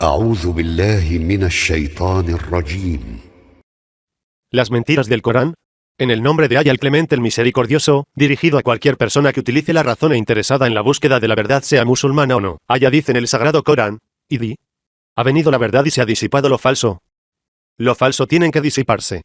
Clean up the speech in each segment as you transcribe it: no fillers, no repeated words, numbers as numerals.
أعوذ بالله من الشيطان الرجيم. Las mentiras del Corán. En el nombre de Allah el Clemente el Misericordioso, dirigido a cualquier persona que utilice la razón e interesada en la búsqueda de la verdad, sea musulmana o no. Allah dice en el Sagrado Corán, y di: ha venido la verdad y se ha disipado lo falso. Lo falso tienen que disiparse.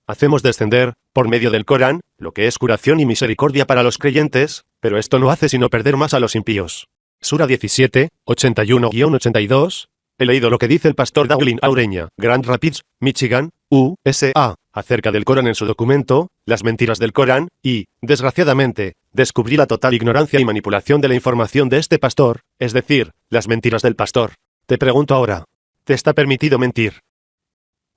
Hacemos descender, por medio del Corán, lo que es curación y misericordia para los creyentes, pero esto no hace sino perder más a los impíos. Sura 17, 81-82. He leído lo que dice el pastor Dowling Aureña, Grand Rapids, Michigan, USA, acerca del Corán en su documento, Las mentiras del Corán, y, desgraciadamente, descubrí la total ignorancia y manipulación de la información de este pastor, es decir, las mentiras del pastor. Te pregunto ahora, ¿te está permitido mentir?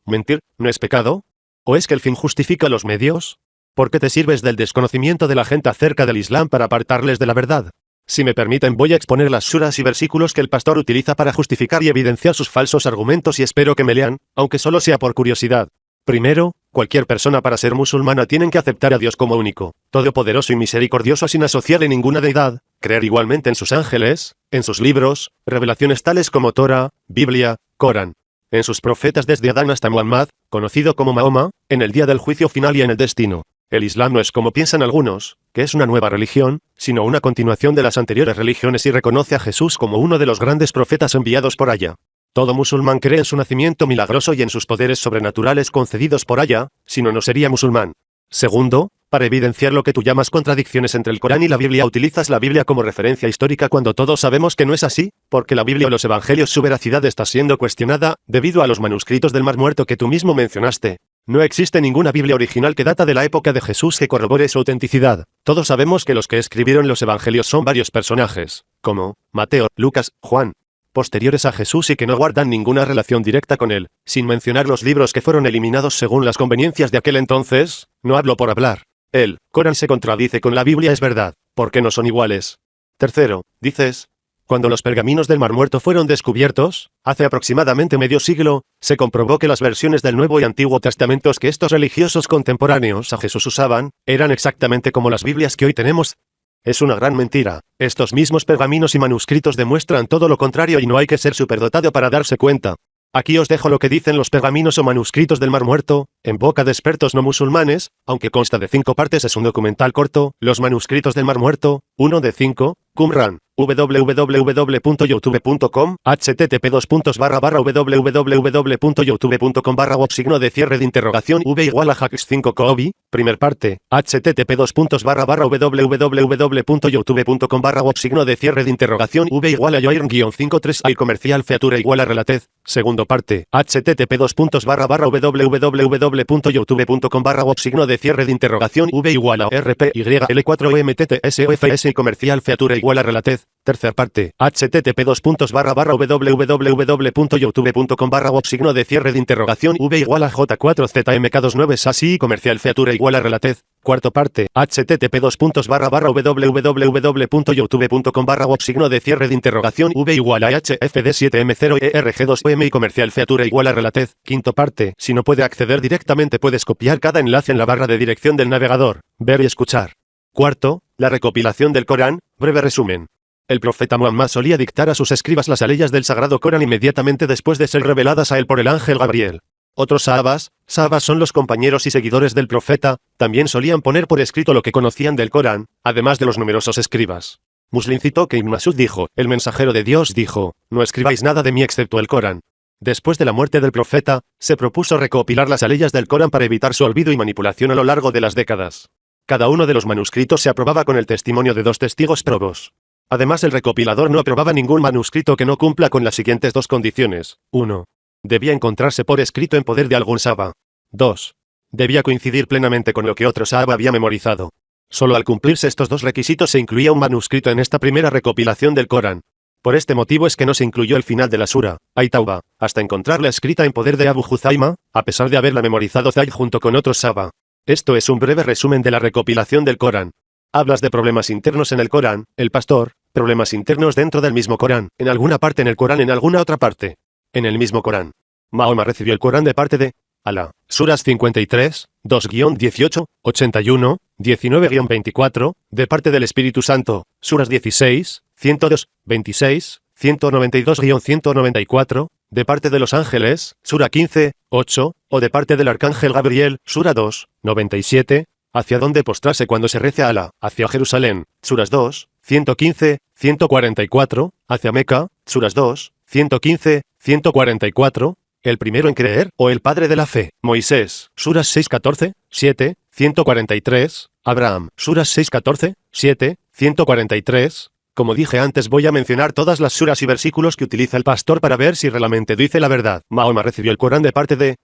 ¿Mentir no es pecado? ¿O es que el fin justifica los medios? ¿Por qué te sirves del desconocimiento de la gente acerca del Islam para apartarles de la verdad? Si me permiten, voy a exponer las suras y versículos que el pastor utiliza para justificar y evidenciar sus falsos argumentos y espero que me lean, aunque solo sea por curiosidad. Primero, cualquier persona para ser musulmana tiene que aceptar a Dios como único, todopoderoso y misericordioso sin asociarle ninguna deidad, creer igualmente en sus ángeles, en sus libros, revelaciones tales como Torah, Biblia, Corán, en sus profetas desde Adán hasta Muhammad, conocido como Mahoma, en el día del juicio final y en el destino. El Islam no es como piensan algunos, que es una nueva religión, sino una continuación de las anteriores religiones y reconoce a Jesús como uno de los grandes profetas enviados por Allah. Todo musulmán cree en su nacimiento milagroso y en sus poderes sobrenaturales concedidos por Allah, si no, no sería musulmán. Segundo, para evidenciar lo que tú llamas contradicciones entre el Corán y la Biblia, utilizas la Biblia como referencia histórica cuando todos sabemos que no es así, porque la Biblia o los Evangelios su veracidad está siendo cuestionada, debido a los manuscritos del Mar Muerto que tú mismo mencionaste. No existe ninguna Biblia original que data de la época de Jesús que corrobore su autenticidad. Todos sabemos que los que escribieron los Evangelios son varios personajes, como Mateo, Lucas, Juan, posteriores a Jesús y que no guardan ninguna relación directa con él, sin mencionar los libros que fueron eliminados según las conveniencias de aquel entonces. No hablo por hablar. El Corán se contradice con la Biblia, es verdad, porque no son iguales. Tercero, dices: cuando los pergaminos del Mar Muerto fueron descubiertos, hace aproximadamente medio siglo, se comprobó que las versiones del Nuevo y Antiguo Testamentos que estos religiosos contemporáneos a Jesús usaban, eran exactamente como las Biblias que hoy tenemos. Es una gran mentira. Estos mismos pergaminos y manuscritos demuestran todo lo contrario y no hay que ser superdotado para darse cuenta. Aquí os dejo lo que dicen los pergaminos o manuscritos del Mar Muerto, en boca de expertos no musulmanes, aunque consta de 5 partes, es un documental corto. Los manuscritos del Mar Muerto, 1 de 5, Qumran, www.youtube.com, http://www.youtube.com/web signo de cierre de interrogación v = hacks 5 Kobe, primer parte, http://www.youtube.com/web signo de cierre de interrogación v = yoirn-53 al comercial feature = relatez, segundo parte, http://www.youtube.com/web signo de cierre de interrogación v = rpyl4mttsoFS comercial feature = relatez, tercer parte, http://www.youtube.com/web signo de cierre de interrogación v = j4zmk29 sasi comercial feature = relatez, cuarto parte, http://www.youtube.com/web signo de cierre de interrogación v = hfd7m0erg2m comercial feature = relatez, quinto parte. Si no puede acceder directamente, puedes copiar cada enlace en la barra de dirección del navegador, ver y escuchar. Cuarto, la recopilación del Corán, breve resumen. El profeta Muhammad solía dictar a sus escribas las aleyas del Sagrado Corán inmediatamente después de ser reveladas a él por el ángel Gabriel. Otros sahabas son los compañeros y seguidores del profeta, también solían poner por escrito lo que conocían del Corán, además de los numerosos escribas. Muslim citó que Ibn Masud dijo: el mensajero de Dios dijo, no escribáis nada de mí excepto el Corán. Después de la muerte del profeta, se propuso recopilar las aleyas del Corán para evitar su olvido y manipulación a lo largo de las décadas. Cada uno de los manuscritos se aprobaba con el testimonio de 2 testigos probos. Además, el recopilador no aprobaba ningún manuscrito que no cumpla con las siguientes 2 condiciones. 1. Debía encontrarse por escrito en poder de algún sahaba. 2. Debía coincidir plenamente con lo que otro sahaba había memorizado. Solo al cumplirse estos 2 requisitos se incluía un manuscrito en esta primera recopilación del Corán. Por este motivo es que no se incluyó el final de la sura, Ay-Tauba, hasta encontrarla escrita en poder de Abu Juzaima, a pesar de haberla memorizado Zayd junto con otros sahaba. Esto es un breve resumen de la recopilación del Corán. Hablas de problemas internos en el Corán, el pastor, problemas internos dentro del mismo Corán, en alguna parte en el Corán, en alguna otra parte. En el mismo Corán. Mahoma recibió el Corán de parte de Alá. Suras 53, 2-18, 81, 19-24, de parte del Espíritu Santo. Suras 16, 102, 26, 192-194, de parte de los ángeles, Sura 15, 8, o de parte del arcángel Gabriel, Sura 2, 97, hacia dónde postrarse cuando se rece a Alá, hacia Jerusalén, Suras 2, 115, 144, hacia Meca, Suras 2, 115, 144, el primero en creer, o el padre de la fe, Moisés, Suras 6, 14, 7, 143, Abraham, Suras 6, 14, 7, 143, como dije antes voy a mencionar todas las suras y versículos que utiliza el pastor para ver si realmente dice la verdad. Mahoma recibió el Corán de parte de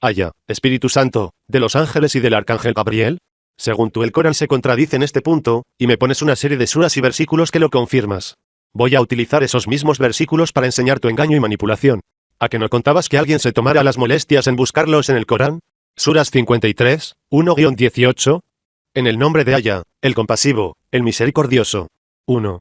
Allah, Espíritu Santo, de los ángeles y del arcángel Gabriel. Según tú el Corán se contradice en este punto, y me pones una serie de suras y versículos que lo confirmas. Voy a utilizar esos mismos versículos para enseñar tu engaño y manipulación. ¿A que no contabas que alguien se tomara las molestias en buscarlos en el Corán? Suras 53, 1-18. En el nombre de Allah, el compasivo, el misericordioso. 1.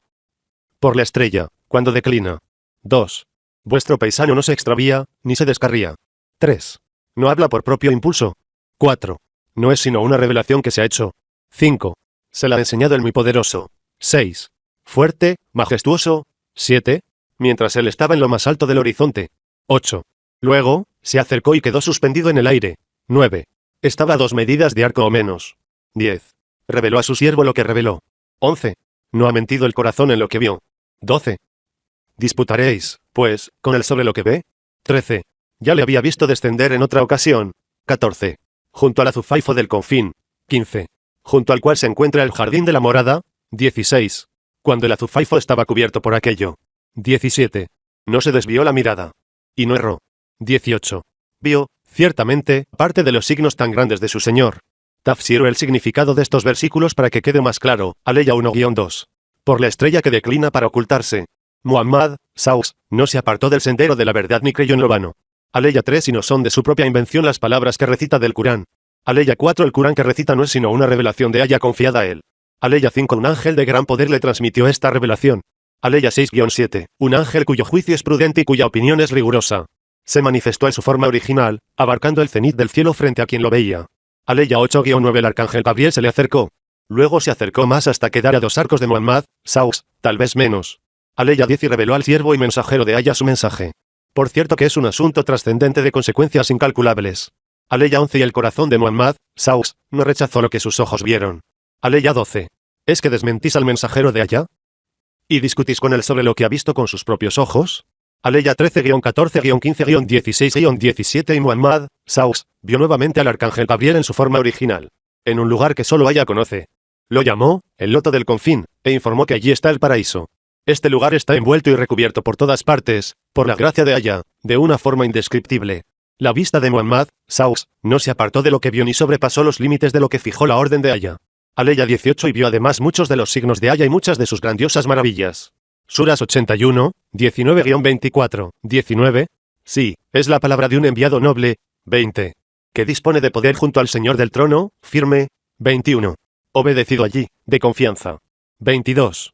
Por la estrella, cuando declina. 2. Vuestro paisano no se extravía, ni se descarría. 3. No habla por propio impulso. 4. No es sino una revelación que se ha hecho. 5. Se la ha enseñado el muy poderoso. 6. Fuerte, majestuoso. 7. Mientras él estaba en lo más alto del horizonte. 8. Luego, se acercó y quedó suspendido en el aire. 9. Estaba a 2 medidas de arco o menos. 10. Reveló a su siervo lo que reveló. 11. No ha mentido el corazón en lo que vio. 12. Disputaréis, pues, con él sobre lo que ve. 13. Ya le había visto descender en otra ocasión. 14. Junto al azufaifo del confín. 15. Junto al cual se encuentra el jardín de la morada. 16. Cuando el azufaifo estaba cubierto por aquello. 17. No se desvió la mirada. Y no erró. 18. Vio, ciertamente, parte de los signos tan grandes de su Señor. Tafsiro el significado de estos versículos para que quede más claro. Aleya 1-2. Por la estrella que declina para ocultarse. Muhammad, Saus, no se apartó del sendero de la verdad ni creyó en lo vano. Aleya 3 y no son de su propia invención las palabras que recita del Corán. Aleya 4 el Corán que recita no es sino una revelación de Allah confiada a él. Aleya 5 un ángel de gran poder le transmitió esta revelación. Aleya 6-7 un ángel cuyo juicio es prudente y cuya opinión es rigurosa. Se manifestó en su forma original, abarcando el cenit del cielo frente a quien lo veía. Aleya 8-9 el arcángel Gabriel se le acercó. Luego se acercó más hasta quedar a 2 arcos de Muhammad, Saus, tal vez menos. Aleya 10 y reveló al siervo y mensajero de Allah su mensaje. Por cierto que es un asunto trascendente de consecuencias incalculables. Aleya 11 y el corazón de Muhammad, Saus, no rechazó lo que sus ojos vieron. Aleya 12. ¿Es que desmentís al mensajero de Allah? ¿Y discutís con él sobre lo que ha visto con sus propios ojos? Aleya 13-14-15-16-17 y Muhammad, Saus, vio nuevamente al arcángel Gabriel en su forma original. En un lugar que solo Allah conoce. Lo llamó, el loto del confín, e informó que allí está el paraíso. Este lugar está envuelto y recubierto por todas partes, por la gracia de Allah, de una forma indescriptible. La vista de Muhammad, Saus, no se apartó de lo que vio ni sobrepasó los límites de lo que fijó la orden de Allah. Aleya 18 y vio además muchos de los signos de Allah y muchas de sus grandiosas maravillas. Suras 81, 19-24, 19. Sí, es la palabra de un enviado noble. 20. Que dispone de poder junto al Señor del trono, firme. 21. Obedecido allí, de confianza. 22.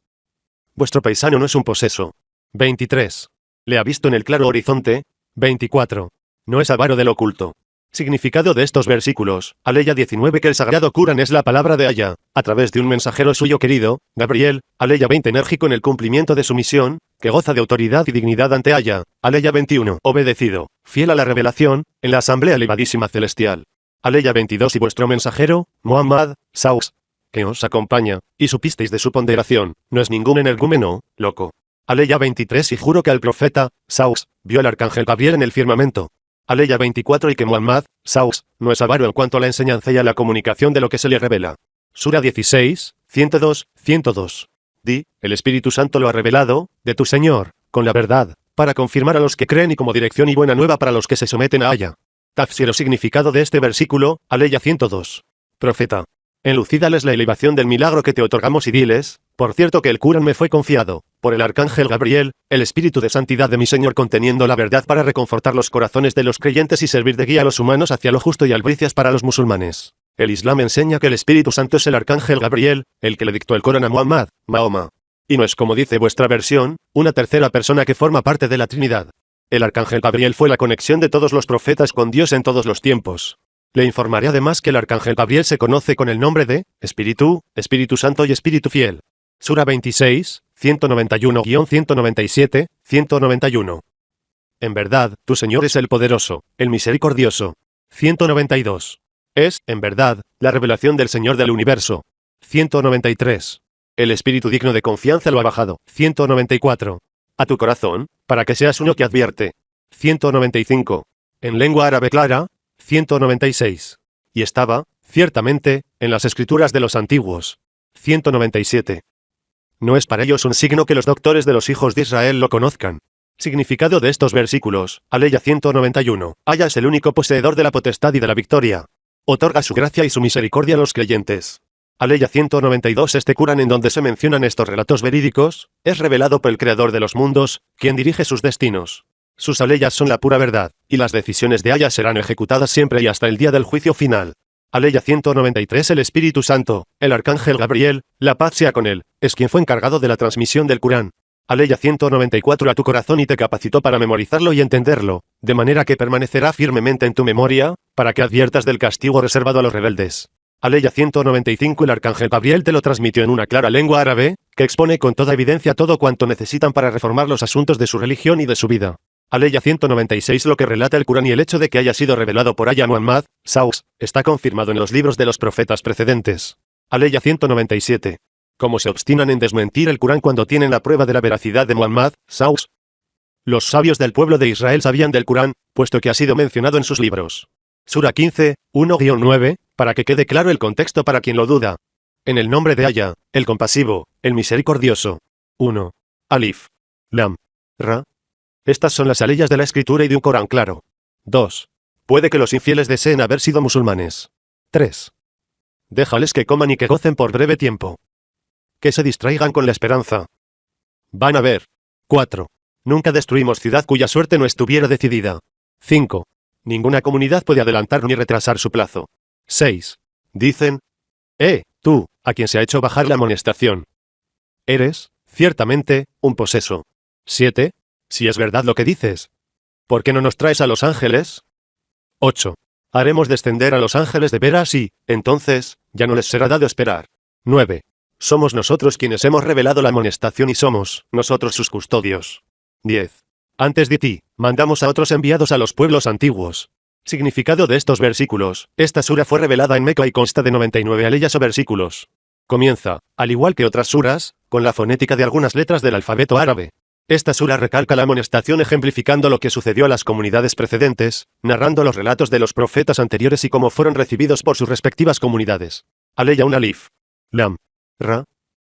Vuestro paisano no es un poseso. 23. Le ha visto en el claro horizonte. 24. No es avaro del oculto. Significado de estos versículos. Aleya 19 que el sagrado Corán es la palabra de Allah, a través de un mensajero suyo querido, Gabriel. Aleya 20 enérgico en el cumplimiento de su misión, que goza de autoridad y dignidad ante Allah. Aleya 21 obedecido, fiel a la revelación, en la asamblea elevadísima celestial. Aleya 22 y vuestro mensajero, Muhammad, Saus, que os acompaña, y supisteis de su ponderación, no es ningún energúmeno, loco. Aleya 23 y juro que al profeta, Saus, vio al arcángel Gabriel en el firmamento. Aleya 24 y que Muhammad, Saus, no es avaro en cuanto a la enseñanza y a la comunicación de lo que se le revela. Sura 16, 102, 102. Di, el Espíritu Santo lo ha revelado, de tu Señor, con la verdad, para confirmar a los que creen y como dirección y buena nueva para los que se someten a Allah. Tafsir o significado de este versículo, Aleya 102. Profeta. Enlucídales la elevación del milagro que te otorgamos y diles, por cierto que el Corán me fue confiado, por el arcángel Gabriel, el espíritu de santidad de mi Señor conteniendo la verdad para reconfortar los corazones de los creyentes y servir de guía a los humanos hacia lo justo y albricias para los musulmanes. El Islam enseña que el Espíritu Santo es el arcángel Gabriel, el que le dictó el Corán a Muhammad, Mahoma. Y no es como dice vuestra versión, una tercera persona que forma parte de la Trinidad. El arcángel Gabriel fue la conexión de todos los profetas con Dios en todos los tiempos. Le informaré además que el arcángel Gabriel se conoce con el nombre de Espíritu, Espíritu Santo y Espíritu Fiel. Sura 26, 191-197, 191. En verdad, tu Señor es el poderoso, el misericordioso. 192. Es, en verdad, la revelación del Señor del universo. 193. El espíritu digno de confianza lo ha bajado. 194. A tu corazón, para que seas uno que advierte. 195. En lengua árabe clara. 196. Y estaba, ciertamente, en las escrituras de los antiguos. 197. No es para ellos un signo que los doctores de los hijos de Israel lo conozcan. Significado de estos versículos. Aleya 191. Aya es el único poseedor de la potestad y de la victoria. Otorga su gracia y su misericordia a los creyentes. Aleya 192. Este Corán en donde se mencionan estos relatos verídicos, es revelado por el Creador de los mundos, quien dirige sus destinos. Sus aleyas son la pura verdad, y las decisiones de Aya serán ejecutadas siempre y hasta el día del juicio final. Aleya 193. El Espíritu Santo, el Arcángel Gabriel, la paz sea con él, es quien fue encargado de la transmisión del Corán. Aleya 194. A tu corazón y te capacitó para memorizarlo y entenderlo, de manera que permanecerá firmemente en tu memoria, para que adviertas del castigo reservado a los rebeldes. Aleya 195. El Arcángel Gabriel te lo transmitió en una clara lengua árabe, que expone con toda evidencia todo cuanto necesitan para reformar los asuntos de su religión y de su vida. Aleya 196. Lo que relata el Corán y el hecho de que haya sido revelado por Aya Muhammad, Saus, está confirmado en los libros de los profetas precedentes. Aleya 197. ¿Cómo se obstinan en desmentir el Corán cuando tienen la prueba de la veracidad de Muhammad, Saus? Los sabios del pueblo de Israel sabían del Corán, puesto que ha sido mencionado en sus libros. Sura 15, 1-9, para que quede claro el contexto para quien lo duda. En el nombre de Aya, el compasivo, el misericordioso. 1. Alif. Lam. Ra. Estas son las aleyas de la escritura y de un Corán claro. 2. Puede que los infieles deseen haber sido musulmanes. 3. Déjales que coman y que gocen por breve tiempo. Que se distraigan con la esperanza. Van a ver. 4. Nunca destruimos ciudad cuya suerte no estuviera decidida. 5. Ninguna comunidad puede adelantar ni retrasar su plazo. 6. Dicen, tú, a quien se ha hecho bajar la amonestación. Eres, ciertamente, un poseso. 7. Si es verdad lo que dices, ¿por qué no nos traes a los ángeles? 8. Haremos descender a los ángeles de veras y, entonces, ya no les será dado esperar. 9. Somos nosotros quienes hemos revelado la amonestación y somos, nosotros sus custodios. 10. Antes de ti, mandamos a otros enviados a los pueblos antiguos. Significado de estos versículos. Esta sura fue revelada en Meca y consta de 99 aleyas o versículos. Comienza, al igual que otras suras, con la fonética de algunas letras del alfabeto árabe. Esta sura recalca la amonestación ejemplificando lo que sucedió a las comunidades precedentes, narrando los relatos de los profetas anteriores y cómo fueron recibidos por sus respectivas comunidades. Aleya un alif. Lam. Ra.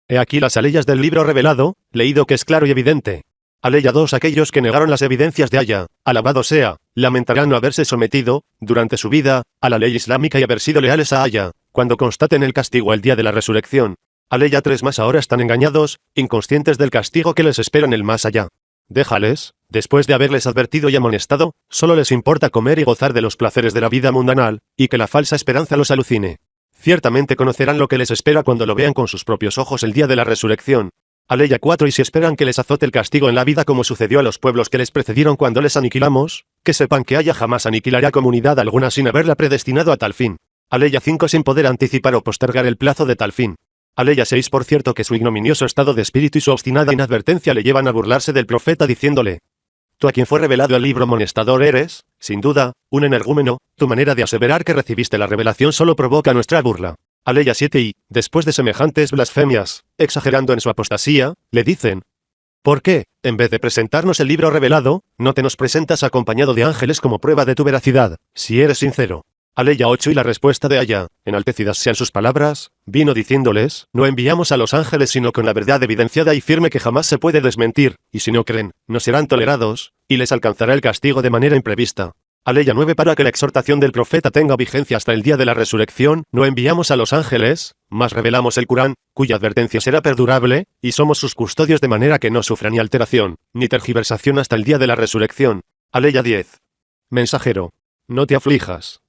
He aquí las aleyas del libro revelado, leído que es claro y evidente. Aleya 2. Aquellos que negaron las evidencias de Aya, alabado sea, lamentarán no haberse sometido, durante su vida, a la ley islámica y haber sido leales a Aya, cuando constaten el castigo el día de la resurrección. Aleya 3. Más ahora están engañados, inconscientes del castigo que les espera en el más allá. Déjales, después de haberles advertido y amonestado, solo les importa comer y gozar de los placeres de la vida mundanal, y que la falsa esperanza los alucine. Ciertamente conocerán lo que les espera cuando lo vean con sus propios ojos el día de la resurrección. Aleya 4. Y si esperan que les azote el castigo en la vida como sucedió a los pueblos que les precedieron cuando les aniquilamos, que sepan que Aya jamás aniquilará comunidad alguna sin haberla predestinado a tal fin. Aleya 5. Sin poder anticipar o postergar el plazo de tal fin. Aleya 6. Por cierto que su ignominioso estado de espíritu y su obstinada inadvertencia le llevan a burlarse del profeta diciéndole: tú a quien fue revelado el libro amonestador eres, sin duda, un energúmeno, tu manera de aseverar que recibiste la revelación solo provoca nuestra burla. Aleya 7. Y, después de semejantes blasfemias, exagerando en su apostasía, le dicen: ¿por qué, en vez de presentarnos el libro revelado, no te nos presentas acompañado de ángeles como prueba de tu veracidad, si eres sincero? Aleya 8. Y la respuesta de Aya, enaltecidas sean sus palabras, vino diciéndoles: no enviamos a los ángeles sino con la verdad evidenciada y firme que jamás se puede desmentir, y si no creen, no serán tolerados, y les alcanzará el castigo de manera imprevista. Aleya 9. Para que la exhortación del profeta tenga vigencia hasta el día de la resurrección, no enviamos a los ángeles, mas revelamos el Corán, cuya advertencia será perdurable, y somos sus custodios de manera que no sufra ni alteración, ni tergiversación hasta el día de la resurrección. Aleya 10. Mensajero, no te aflijas.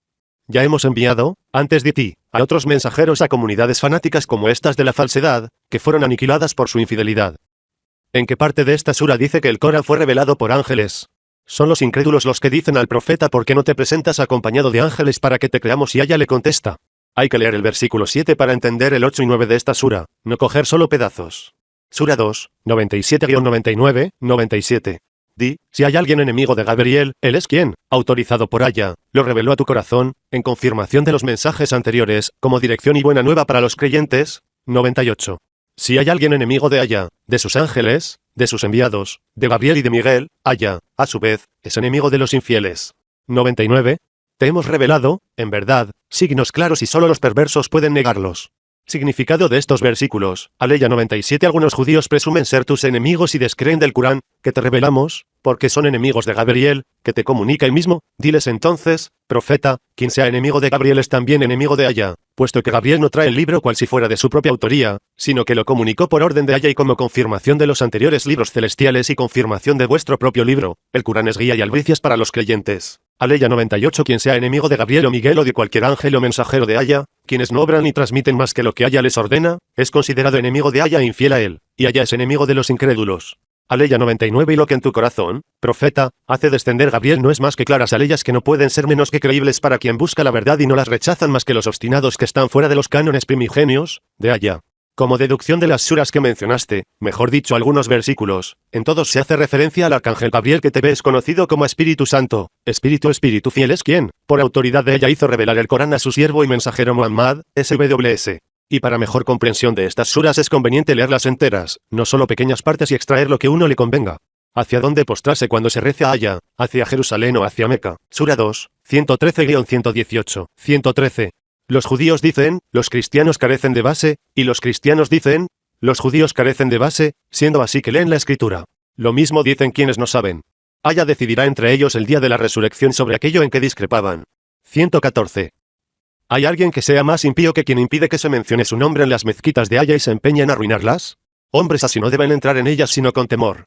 Ya hemos enviado, antes de ti, a otros mensajeros a comunidades fanáticas como estas de la falsedad, que fueron aniquiladas por su infidelidad. ¿En qué parte de esta sura dice que el Corán fue revelado por ángeles? Son los incrédulos los que dicen al profeta: ¿por qué no te presentas acompañado de ángeles para que te creamos? Y Aya le contesta: hay que leer el versículo 7 para entender el 8 y 9 de esta sura, no coger solo pedazos. Sura 2, 97-99, 97. Di, si hay alguien enemigo de Gabriel, él es quien, autorizado por Allah, lo reveló a tu corazón, en confirmación de los mensajes anteriores, como dirección y buena nueva para los creyentes. 98. Si hay alguien enemigo de Allah, de sus ángeles, de sus enviados, de Gabriel y de Miguel, Allah, a su vez, es enemigo de los infieles. 99. Te hemos revelado, en verdad, signos claros y solo los perversos pueden negarlos. Significado de estos versículos. Aleya 97. Algunos judíos presumen ser tus enemigos y descreen del Corán, que te revelamos, porque son enemigos de Gabriel, que te comunica el mismo. Diles entonces, profeta, quien sea enemigo de Gabriel es también enemigo de Allah, puesto que Gabriel no trae el libro cual si fuera de su propia autoría, sino que lo comunicó por orden de Allah y como confirmación de los anteriores libros celestiales y confirmación de vuestro propio libro. El Corán es guía y albricias para los creyentes. Aleya 98. Quien sea enemigo de Gabriel o Miguel o de cualquier ángel o mensajero de Allah, quienes no obran ni transmiten más que lo que Allah les ordena, es considerado enemigo de Allah e infiel a él, y Allah es enemigo de los incrédulos. Aleya 99. Y lo que en tu corazón, profeta, hace descender Gabriel no es más que claras aleyas que no pueden ser menos que creíbles para quien busca la verdad y no las rechazan más que los obstinados que están fuera de los cánones primigenios, de Allah. Como deducción de las suras que mencionaste, mejor dicho algunos versículos, en todos se hace referencia al arcángel Gabriel que te ves conocido como Espíritu Santo. Espíritu fiel es quien, por autoridad de ella hizo revelar el Corán a su siervo y mensajero Muhammad, SWS. Y para mejor comprensión de estas suras es conveniente leerlas enteras, no solo pequeñas partes y extraer lo que uno le convenga. ¿Hacia dónde postrarse cuando se reza a Allah? ¿Hacia Jerusalén o hacia Meca? Sura 2, 113-118, 113. Los judíos dicen, los cristianos carecen de base, y los cristianos dicen, los judíos carecen de base, siendo así que leen la escritura. Lo mismo dicen quienes no saben. Allah decidirá entre ellos el día de la resurrección sobre aquello en que discrepaban. 114. ¿Hay alguien que sea más impío que quien impide que se mencione su nombre en las mezquitas de Allah y se empeña en arruinarlas? Hombres así no deben entrar en ellas sino con temor.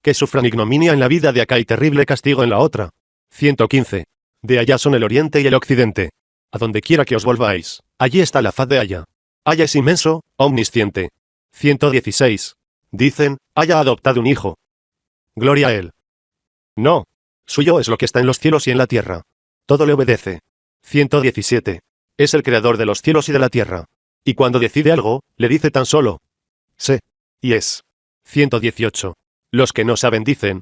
Que sufran ignominia en la vida de acá y terrible castigo en la otra. 115. De allá son el oriente y el occidente. A donde quiera que os volváis, allí está la faz de Allah. Allah es inmenso, omnisciente. 116. Dicen, Allah ha adoptado un hijo. Gloria a él. No. Suyo es lo que está en los cielos y en la tierra. Todo le obedece. 117. Es el creador de los cielos y de la tierra. Y cuando decide algo, le dice tan solo, sé. Y es. 118. Los que no saben dicen,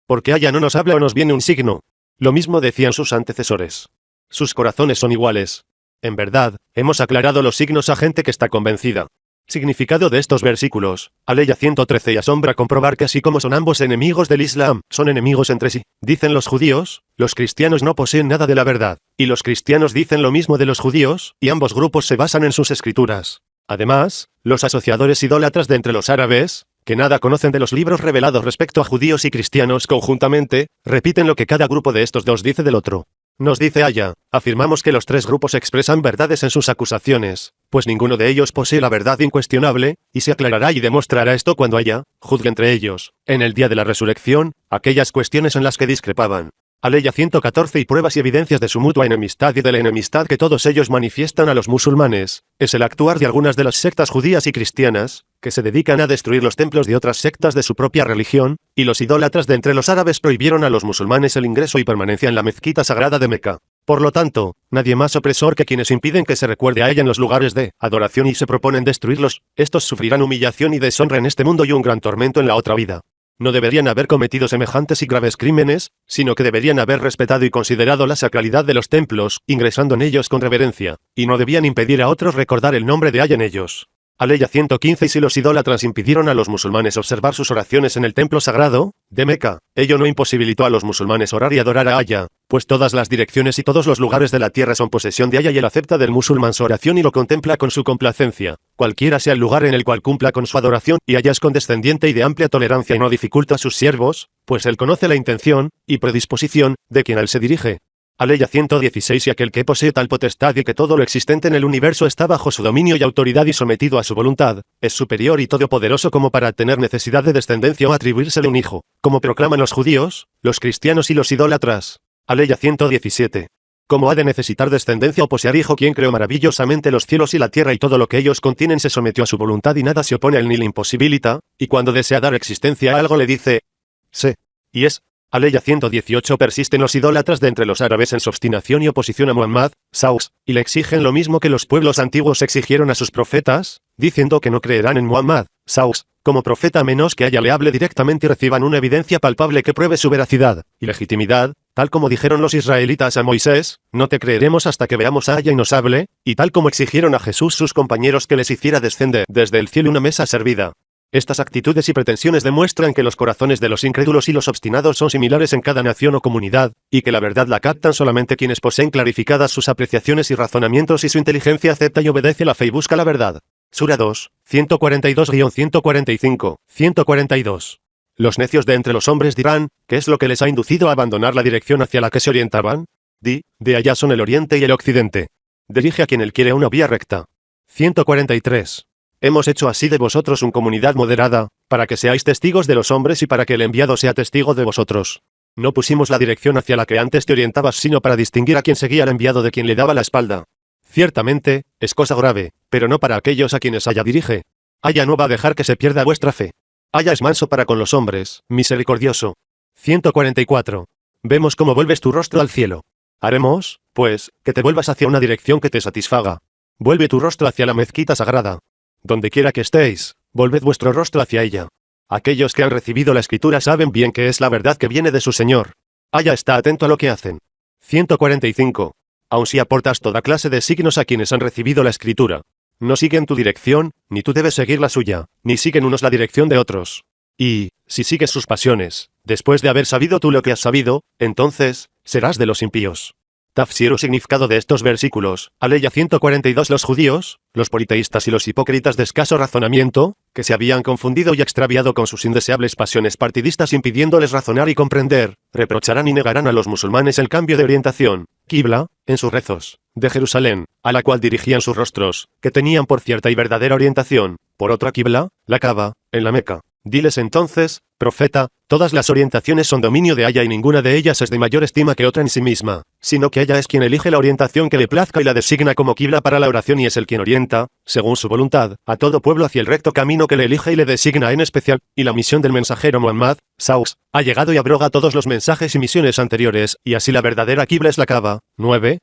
porque Allah no nos habla o nos viene un signo. Lo mismo decían sus antecesores. Sus corazones son iguales. En verdad, hemos aclarado los signos a gente que está convencida. Significado de estos versículos. Aleya 113. Y asombra comprobar que así como son ambos enemigos del Islam, son enemigos entre sí. Dicen los judíos, los cristianos no poseen nada de la verdad. Y los cristianos dicen lo mismo de los judíos, y ambos grupos se basan en sus escrituras. Además, los asociadores idólatras de entre los árabes, que nada conocen de los libros revelados respecto a judíos y cristianos conjuntamente, repiten lo que cada grupo de estos dos dice del otro. Nos dice Allah, afirmamos que los tres grupos expresan verdades en sus acusaciones, pues ninguno de ellos posee la verdad incuestionable, y se aclarará y demostrará esto cuando Allah juzgue entre ellos, en el día de la resurrección, aquellas cuestiones en las que discrepaban. Aleya 114. Y pruebas y evidencias de su mutua enemistad y de la enemistad que todos ellos manifiestan a los musulmanes, es el actuar de algunas de las sectas judías y cristianas, que se dedican a destruir los templos de otras sectas de su propia religión, y los idólatras de entre los árabes prohibieron a los musulmanes el ingreso y permanencia en la mezquita sagrada de Meca. Por lo tanto, nadie más opresor que quienes impiden que se recuerde a ella en los lugares de adoración y se proponen destruirlos, estos sufrirán humillación y deshonra en este mundo y un gran tormento en la otra vida. No deberían haber cometido semejantes y graves crímenes, sino que deberían haber respetado y considerado la sacralidad de los templos, ingresando en ellos con reverencia, y no debían impedir a otros recordar el nombre de Allah en ellos. Aleya 115. Y si los idólatras impidieron a los musulmanes observar sus oraciones en el templo sagrado de Meca, ello no imposibilitó a los musulmanes orar y adorar a Allah, pues todas las direcciones y todos los lugares de la tierra son posesión de Allah y él acepta del musulmán su oración y lo contempla con su complacencia, cualquiera sea el lugar en el cual cumpla con su adoración, y Allah es condescendiente y de amplia tolerancia y no dificulta a sus siervos, pues él conoce la intención y predisposición de quien a él se dirige. Aleya 116. Y aquel que posee tal potestad y que todo lo existente en el universo está bajo su dominio y autoridad y sometido a su voluntad, es superior y todopoderoso como para tener necesidad de descendencia o atribuírsele un hijo, como proclaman los judíos, los cristianos y los idólatras. Aleya 117. ¿Cómo ha de necesitar descendencia o poseer hijo quien creó maravillosamente los cielos y la tierra y todo lo que ellos contienen se sometió a su voluntad y nada se opone a él ni le imposibilita, y cuando desea dar existencia a algo le dice, sé, y es. Aleya 118. Persisten los idólatras de entre los árabes en su obstinación y oposición a Muhammad, Saus, y le exigen lo mismo que los pueblos antiguos exigieron a sus profetas, diciendo que no creerán en Muhammad, Saus, como profeta a menos que Aya le hable directamente y reciban una evidencia palpable que pruebe su veracidad y legitimidad, tal como dijeron los israelitas a Moisés, no te creeremos hasta que veamos a Aya y nos hable, y tal como exigieron a Jesús sus compañeros que les hiciera descender desde el cielo una mesa servida. Estas actitudes y pretensiones demuestran que los corazones de los incrédulos y los obstinados son similares en cada nación o comunidad, y que la verdad la captan solamente quienes poseen clarificadas sus apreciaciones y razonamientos y su inteligencia acepta y obedece la fe y busca la verdad. Sura 2, 142-145, 142. Los necios de entre los hombres dirán, ¿qué es lo que les ha inducido a abandonar la dirección hacia la que se orientaban? De allá son el oriente y el occidente. Dirige a quien él quiere una vía recta. 143. Hemos hecho así de vosotros una comunidad moderada, para que seáis testigos de los hombres y para que el enviado sea testigo de vosotros. No pusimos la dirección hacia la que antes te orientabas sino para distinguir a quien seguía al enviado de quien le daba la espalda. Ciertamente, es cosa grave, pero no para aquellos a quienes Aya dirige. Aya no va a dejar que se pierda vuestra fe. Aya es manso para con los hombres, misericordioso. 144. Vemos cómo vuelves tu rostro al cielo. Haremos, pues, que te vuelvas hacia una dirección que te satisfaga. Vuelve tu rostro hacia la mezquita sagrada. Donde quiera que estéis, volved vuestro rostro hacia ella. Aquellos que han recibido la escritura saben bien que es la verdad que viene de su Señor. Aya está atento a lo que hacen. 145. Aun si aportas toda clase de signos a quienes han recibido la escritura, no siguen tu dirección, ni tú debes seguir la suya, ni siguen unos la dirección de otros. Y, si sigues sus pasiones, después de haber sabido tú lo que has sabido, entonces, serás de los impíos. Tafsir o significado de estos versículos. Aleya 142. Los judíos, los politeístas y los hipócritas de escaso razonamiento, que se habían confundido y extraviado con sus indeseables pasiones partidistas impidiéndoles razonar y comprender, reprocharán y negarán a los musulmanes el cambio de orientación, Qibla, en sus rezos, de Jerusalén, a la cual dirigían sus rostros, que tenían por cierta y verdadera orientación, por otra Qibla, la Kaaba, en la Meca. Diles entonces, profeta, todas las orientaciones son dominio de Aya y ninguna de ellas es de mayor estima que otra en sí misma, sino que Aya es quien elige la orientación que le plazca y la designa como Qibla para la oración y es el quien orienta, según su voluntad, a todo pueblo hacia el recto camino que le elige y le designa en especial, y la misión del mensajero Muhammad, Saus, ha llegado y abroga todos los mensajes y misiones anteriores, y así la verdadera Qibla es la Kaaba. 9.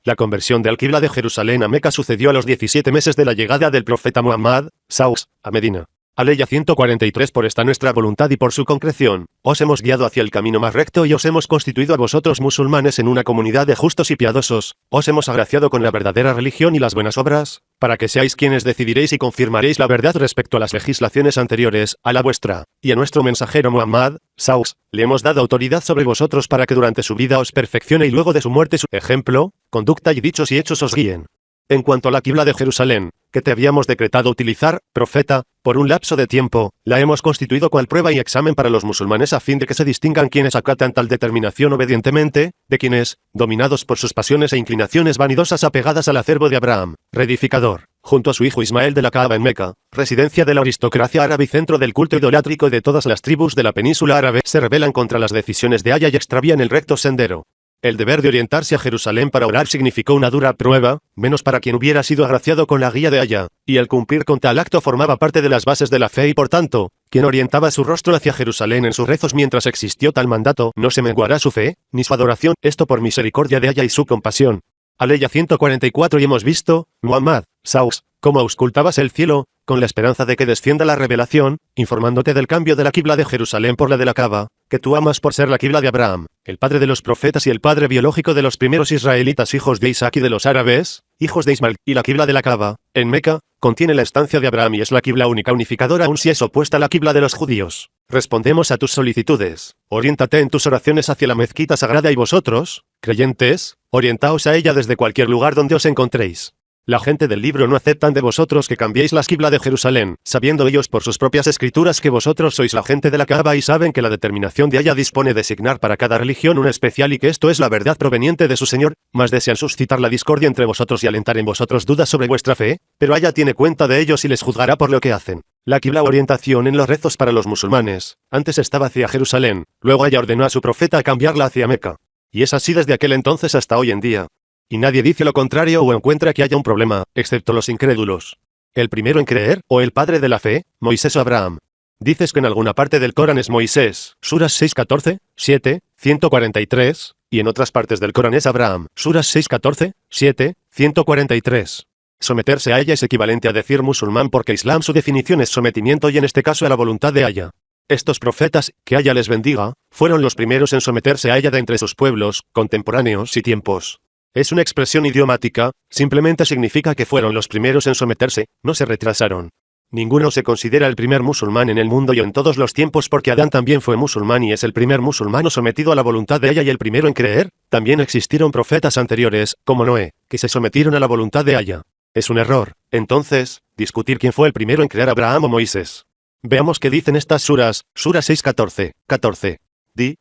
La conversión de Al-Qibla de Jerusalén a Meca sucedió a los 17 meses de la llegada del profeta Muhammad, Saus, a Medina. Aleya 143. Por esta nuestra voluntad y por su concreción, os hemos guiado hacia el camino más recto y os hemos constituido a vosotros musulmanes en una comunidad de justos y piadosos, os hemos agraciado con la verdadera religión y las buenas obras, para que seáis quienes decidiréis y confirmaréis la verdad respecto a las legislaciones anteriores, a la vuestra, y a nuestro mensajero Muhammad, Saus, le hemos dado autoridad sobre vosotros para que durante su vida os perfeccione y luego de su muerte su ejemplo, conducta y dichos y hechos os guíen. En cuanto a la Qibla de Jerusalén, que te habíamos decretado utilizar, profeta, por un lapso de tiempo, la hemos constituido cual prueba y examen para los musulmanes a fin de que se distingan quienes acatan tal determinación obedientemente, de quienes, dominados por sus pasiones e inclinaciones vanidosas apegadas al acervo de Abraham, reedificador, junto a su hijo Ismael de la Kaaba en Meca, residencia de la aristocracia árabe y centro del culto idolátrico de todas las tribus de la península árabe, se rebelan contra las decisiones de Aya y extravían el recto sendero. El deber de orientarse a Jerusalén para orar significó una dura prueba, menos para quien hubiera sido agraciado con la guía de Aya, y el cumplir con tal acto formaba parte de las bases de la fe y por tanto, quien orientaba su rostro hacia Jerusalén en sus rezos mientras existió tal mandato, no se menguará su fe, ni su adoración, esto por misericordia de Aya y su compasión. Aleya 144. Y hemos visto, Muhammad, Saus, cómo auscultabas el cielo, con la esperanza de que descienda la revelación, informándote del cambio de la Qibla de Jerusalén por la de la Kaaba, que tú amas por ser la Qibla de Abraham, el padre de los profetas y el padre biológico de los primeros israelitas hijos de Isaac y de los árabes, hijos de Ismael, y la Qibla de la Kaaba, en Meca, contiene la estancia de Abraham y es la Qibla única unificadora aun si es opuesta a la Qibla de los judíos. Respondemos a tus solicitudes, oriéntate en tus oraciones hacia la mezquita sagrada y vosotros, creyentes, orientaos a ella desde cualquier lugar donde os encontréis. La gente del libro no aceptan de vosotros que cambiéis la Qibla de Jerusalén, sabiendo ellos por sus propias escrituras que vosotros sois la gente de la Kaaba y saben que la determinación de Aya dispone de designar para cada religión una especial y que esto es la verdad proveniente de su Señor, mas desean suscitar la discordia entre vosotros y alentar en vosotros dudas sobre vuestra fe, pero Aya tiene cuenta de ellos y les juzgará por lo que hacen. La Qibla orientación en los rezos para los musulmanes, antes estaba hacia Jerusalén, luego Aya ordenó a su profeta cambiarla hacia Meca. Y es así desde aquel entonces hasta hoy en día. Y nadie dice lo contrario o encuentra que haya un problema, excepto los incrédulos. El primero en creer, o el padre de la fe, Moisés o Abraham. Dices que en alguna parte del Corán es Moisés, Suras 6:14, 7, 143, y en otras partes del Corán es Abraham. Suras 6:14, 7, 143. Someterse a ella es equivalente a decir musulmán porque Islam su definición es sometimiento y en este caso a la voluntad de Allah. Estos profetas, que Allah les bendiga, fueron los primeros en someterse a ella de entre sus pueblos, contemporáneos y tiempos. Es una expresión idiomática, simplemente significa que fueron los primeros en someterse, no se retrasaron. Ninguno se considera el primer musulmán en el mundo y en todos los tiempos porque Adán también fue musulmán y es el primer musulmano sometido a la voluntad de Allah y el primero en creer. También existieron profetas anteriores, como Noé, que se sometieron a la voluntad de Allah. Es un error, entonces, discutir quién fue el primero en creer, Abraham o Moisés. Veamos qué dicen estas suras. Sura 6:14, 14. Di: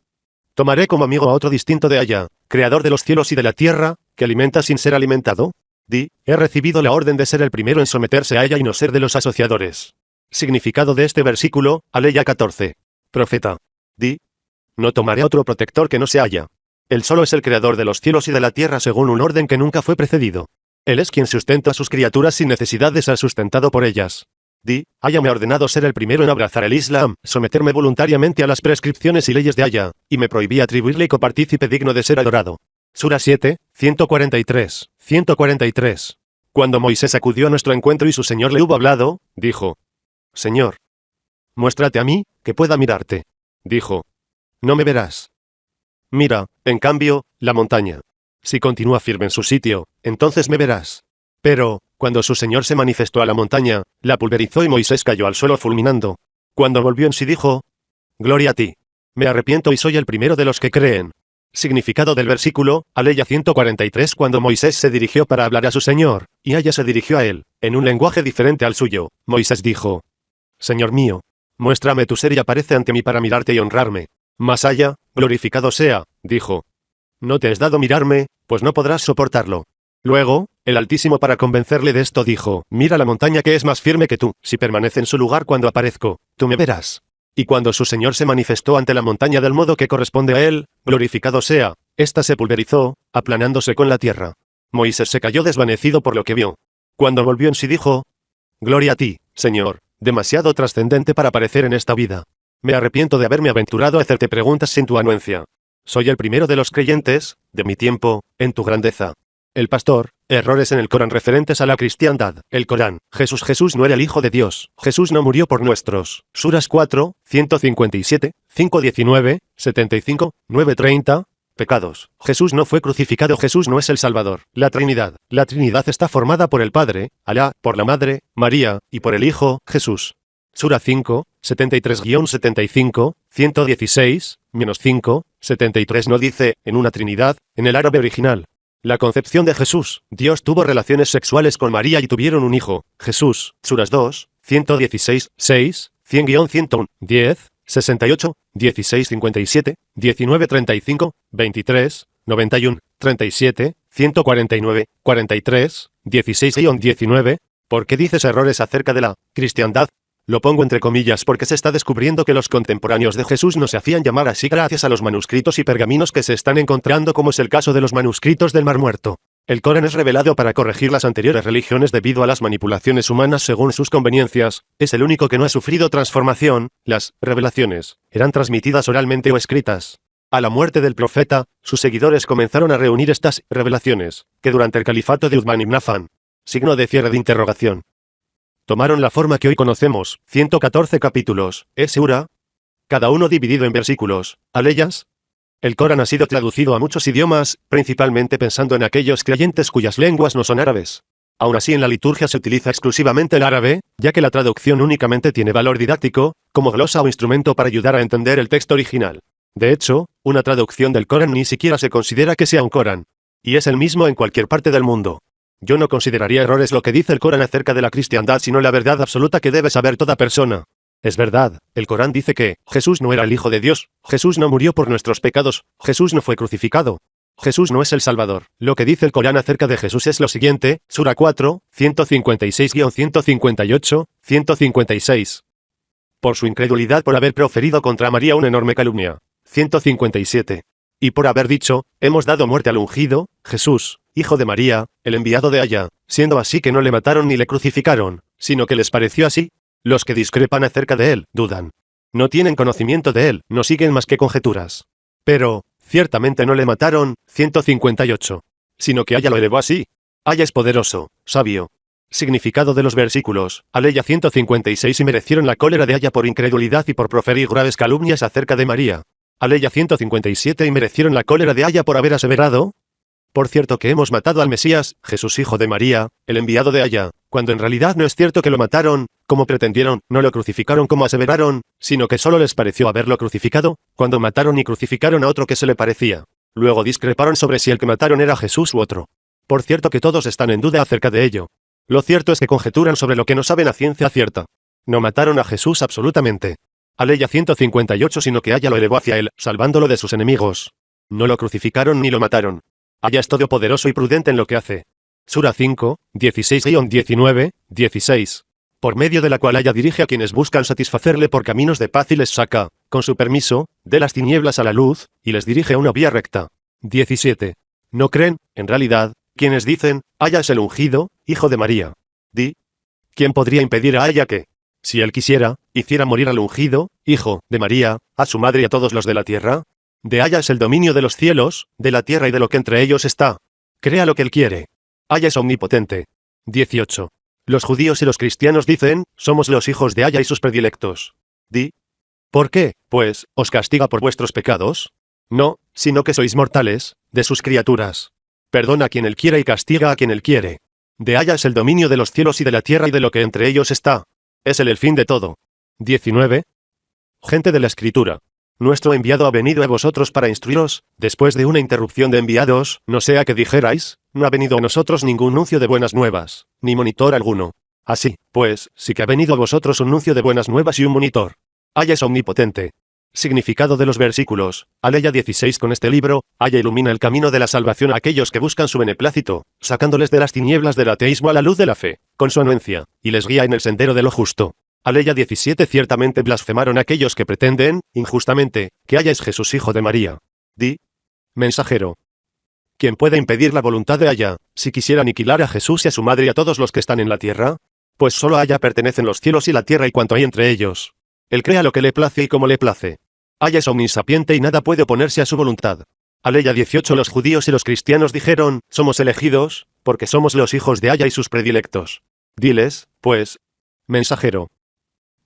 ¿tomaré como amigo a otro distinto de Allah, creador de los cielos y de la tierra, que alimenta sin ser alimentado? Di: he recibido la orden de ser el primero en someterse a ella y no ser de los asociadores. Significado de este versículo, Aleya 14. Profeta. Di: no tomaré otro protector que no sea Allah. Él solo es el creador de los cielos y de la tierra según un orden que nunca fue precedido. Él es quien sustenta a sus criaturas sin necesidad de ser sustentado por ellas. Di: Allah me ha ordenado ser el primero en abrazar el Islam, someterme voluntariamente a las prescripciones y leyes de Allah, y me prohibí atribuirle copartícipe digno de ser adorado. Sura 7, 143, 143. Cuando Moisés acudió a nuestro encuentro y su Señor le hubo hablado, dijo: Señor, muéstrate a mí, que pueda mirarte. Dijo: no me verás. Mira, en cambio, la montaña. Si continúa firme en su sitio, entonces me verás. Pero, cuando su Señor se manifestó a la montaña, la pulverizó y Moisés cayó al suelo fulminando. Cuando volvió en sí dijo: gloria a ti. Me arrepiento y soy el primero de los que creen. Significado del versículo, Aleya 143. Cuando Moisés se dirigió para hablar a su Señor, y Allah se dirigió a él, en un lenguaje diferente al suyo, Moisés dijo: Señor mío, muéstrame tu ser y aparece ante mí para mirarte y honrarme. Mas Allah, glorificado sea, dijo: no te es dado mirarme, pues no podrás soportarlo. Luego, el Altísimo para convencerle de esto dijo: mira la montaña que es más firme que tú, si permanece en su lugar cuando aparezco, tú me verás. Y cuando su Señor se manifestó ante la montaña del modo que corresponde a él, glorificado sea, ésta se pulverizó, aplanándose con la tierra. Moisés se cayó desvanecido por lo que vio. Cuando volvió en sí dijo: gloria a ti, Señor, demasiado trascendente para aparecer en esta vida. Me arrepiento de haberme aventurado a hacerte preguntas sin tu anuencia. Soy el primero de los creyentes, de mi tiempo, en tu grandeza. El pastor, errores en el Corán referentes a la cristiandad. El Corán, Jesús no era el Hijo de Dios. Jesús no murió por nuestros. Suras 4, 157, 5:19, 75, 9:30. Pecados. Jesús no fue crucificado. Jesús no es el Salvador. La Trinidad. La Trinidad está formada por el Padre, Alá, por la Madre, María, y por el Hijo, Jesús. Sura 5, 73-75, 116, -5, 73 no dice, en una Trinidad, en el árabe original. La concepción de Jesús. Dios tuvo relaciones sexuales con María y tuvieron un hijo, Jesús. Suras 2, 116, 6, 100-101, 10, 68, 16-57, 19-35, 23, 91, 37, 149, 43, 16-19. ¿Por qué dices errores acerca de la cristiandad? Lo pongo entre comillas porque se está descubriendo que los contemporáneos de Jesús no se hacían llamar así gracias a los manuscritos y pergaminos que se están encontrando, como es el caso de los manuscritos del Mar Muerto. El Corán es revelado para corregir las anteriores religiones debido a las manipulaciones humanas según sus conveniencias. Es el único que no ha sufrido transformación. Las revelaciones eran transmitidas oralmente o escritas. A la muerte del profeta, sus seguidores comenzaron a reunir estas revelaciones, que durante el califato de Uthman ibn Affan, signo de cierre de interrogación, tomaron la forma que hoy conocemos. 114 capítulos, Sura, cada uno dividido en versículos, aleyas. El Corán ha sido traducido a muchos idiomas, principalmente pensando en aquellos creyentes cuyas lenguas no son árabes. Aún así, en la liturgia se utiliza exclusivamente el árabe, ya que la traducción únicamente tiene valor didáctico, como glosa o instrumento para ayudar a entender el texto original. De hecho, una traducción del Corán ni siquiera se considera que sea un Corán. Y es el mismo en cualquier parte del mundo. Yo no consideraría errores lo que dice el Corán acerca de la cristiandad, sino la verdad absoluta que debe saber toda persona. Es verdad, el Corán dice que Jesús no era el Hijo de Dios, Jesús no murió por nuestros pecados, Jesús no fue crucificado. Jesús no es el Salvador. Lo que dice el Corán acerca de Jesús es lo siguiente, Sura 4, 156-158, 156. Por su incredulidad por haber proferido contra María una enorme calumnia. 157. Y por haber dicho, hemos dado muerte al ungido, Jesús, hijo de María, el enviado de Allah, siendo así que no le mataron ni le crucificaron, sino que les pareció así. Los que discrepan acerca de él, dudan. No tienen conocimiento de él, no siguen más que conjeturas. Pero, Ciertamente no le mataron, 158. Sino que Aya lo elevó así. Aya es poderoso, sabio. Significado de los versículos, Aleya 156 y merecieron la cólera de Aya por incredulidad y por proferir graves calumnias acerca de María. Aleya 157 y merecieron la cólera de Aya por haber aseverado. Por cierto que hemos matado al Mesías, Jesús hijo de María, el enviado de Aya, cuando en realidad no es cierto que lo mataron, como pretendieron, no lo crucificaron como aseveraron, sino que solo les pareció haberlo crucificado, cuando mataron y crucificaron a otro que se le parecía. Luego discreparon sobre si el que mataron era Jesús u otro. Por cierto que todos están en duda acerca de ello. Lo cierto es que conjeturan sobre lo que no saben a ciencia cierta. No mataron a Jesús absolutamente. Aleya 158 sino que Aya lo elevó hacia él, salvándolo de sus enemigos. No lo crucificaron ni lo mataron. Aya es todopoderoso y prudente en lo que hace. Sura 5, 16-19, 16. Por medio de la cual Aya dirige a quienes buscan satisfacerle por caminos de paz y les saca, con su permiso, de las tinieblas a la luz, y les dirige a una vía recta. 17. ¿No creen, en realidad, quienes dicen, Aya es el ungido, hijo de María? Di. ¿Quién podría impedir a Aya que, si él quisiera, hiciera morir al ungido, hijo de María, a su madre y a todos los de la tierra? De Aya es el dominio de los cielos, de la tierra y de lo que entre ellos está. Crea lo que él quiere. Aya es omnipotente. 18. Los judíos y los cristianos dicen, somos los hijos de Aya y sus predilectos. Di. ¿Por qué, pues, os castiga por vuestros pecados? No, sino que sois mortales, de sus criaturas. Perdona a quien él quiera y castiga a quien él quiere. De Aya es el dominio de los cielos y de la tierra y de lo que entre ellos está. Es él el fin de todo. 19. Gente de la Escritura. Nuestro enviado ha venido a vosotros para instruiros, después de una interrupción de enviados, no sea que dijerais, no ha venido a nosotros ningún nuncio de buenas nuevas, ni monitor alguno. Así, pues, sí que ha venido a vosotros un nuncio de buenas nuevas y un monitor. Aya es omnipotente. Significado de los versículos, Aleya 16 con este libro, Aya ilumina el camino de la salvación a aquellos que buscan su beneplácito, sacándoles de las tinieblas del ateísmo a la luz de la fe, con su anuencia, y les guía en el sendero de lo justo. Aleya 17 ciertamente blasfemaron aquellos que pretenden, injustamente, que Aya es Jesús hijo de María. Di. Mensajero. ¿Quién puede impedir la voluntad de Aya, si quisiera aniquilar a Jesús y a su madre y a todos los que están en la tierra? Pues solo a Aya pertenecen los cielos y la tierra y cuanto hay entre ellos. Él crea lo que le place y como le place. Aya es omnisapiente y nada puede oponerse a su voluntad. Aleya 18 Los judíos y los cristianos dijeron, somos elegidos, porque somos los hijos de Aya y sus predilectos. Diles, pues, mensajero.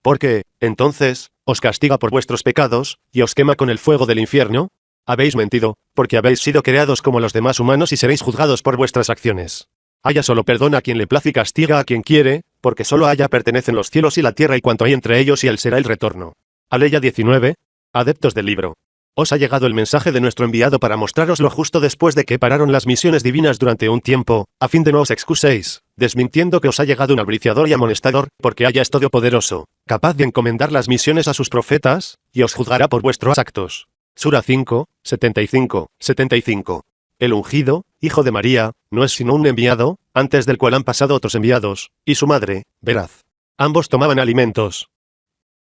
Porque, entonces, os castiga por vuestros pecados, y os quema con el fuego del infierno. Habéis mentido, porque habéis sido creados como los demás humanos y seréis juzgados por vuestras acciones. Aya solo perdona a quien le place y castiga a quien quiere, porque solo a Aya pertenecen los cielos y la tierra y cuanto hay entre ellos y él será el retorno. Aleya 19. Adeptos del libro. Os ha llegado el mensaje de nuestro enviado para mostraros lo justo después de que pararon las misiones divinas durante un tiempo, a fin de no os excuséis, desmintiendo que os ha llegado un albriciador y amonestador, porque Aya es todopoderoso, capaz de encomendar las misiones a sus profetas, y os juzgará por vuestros actos. Sura 5, 75, 75. El ungido, hijo de María, no es sino un enviado, antes del cual han pasado otros enviados, y su madre, veraz. Ambos tomaban alimentos.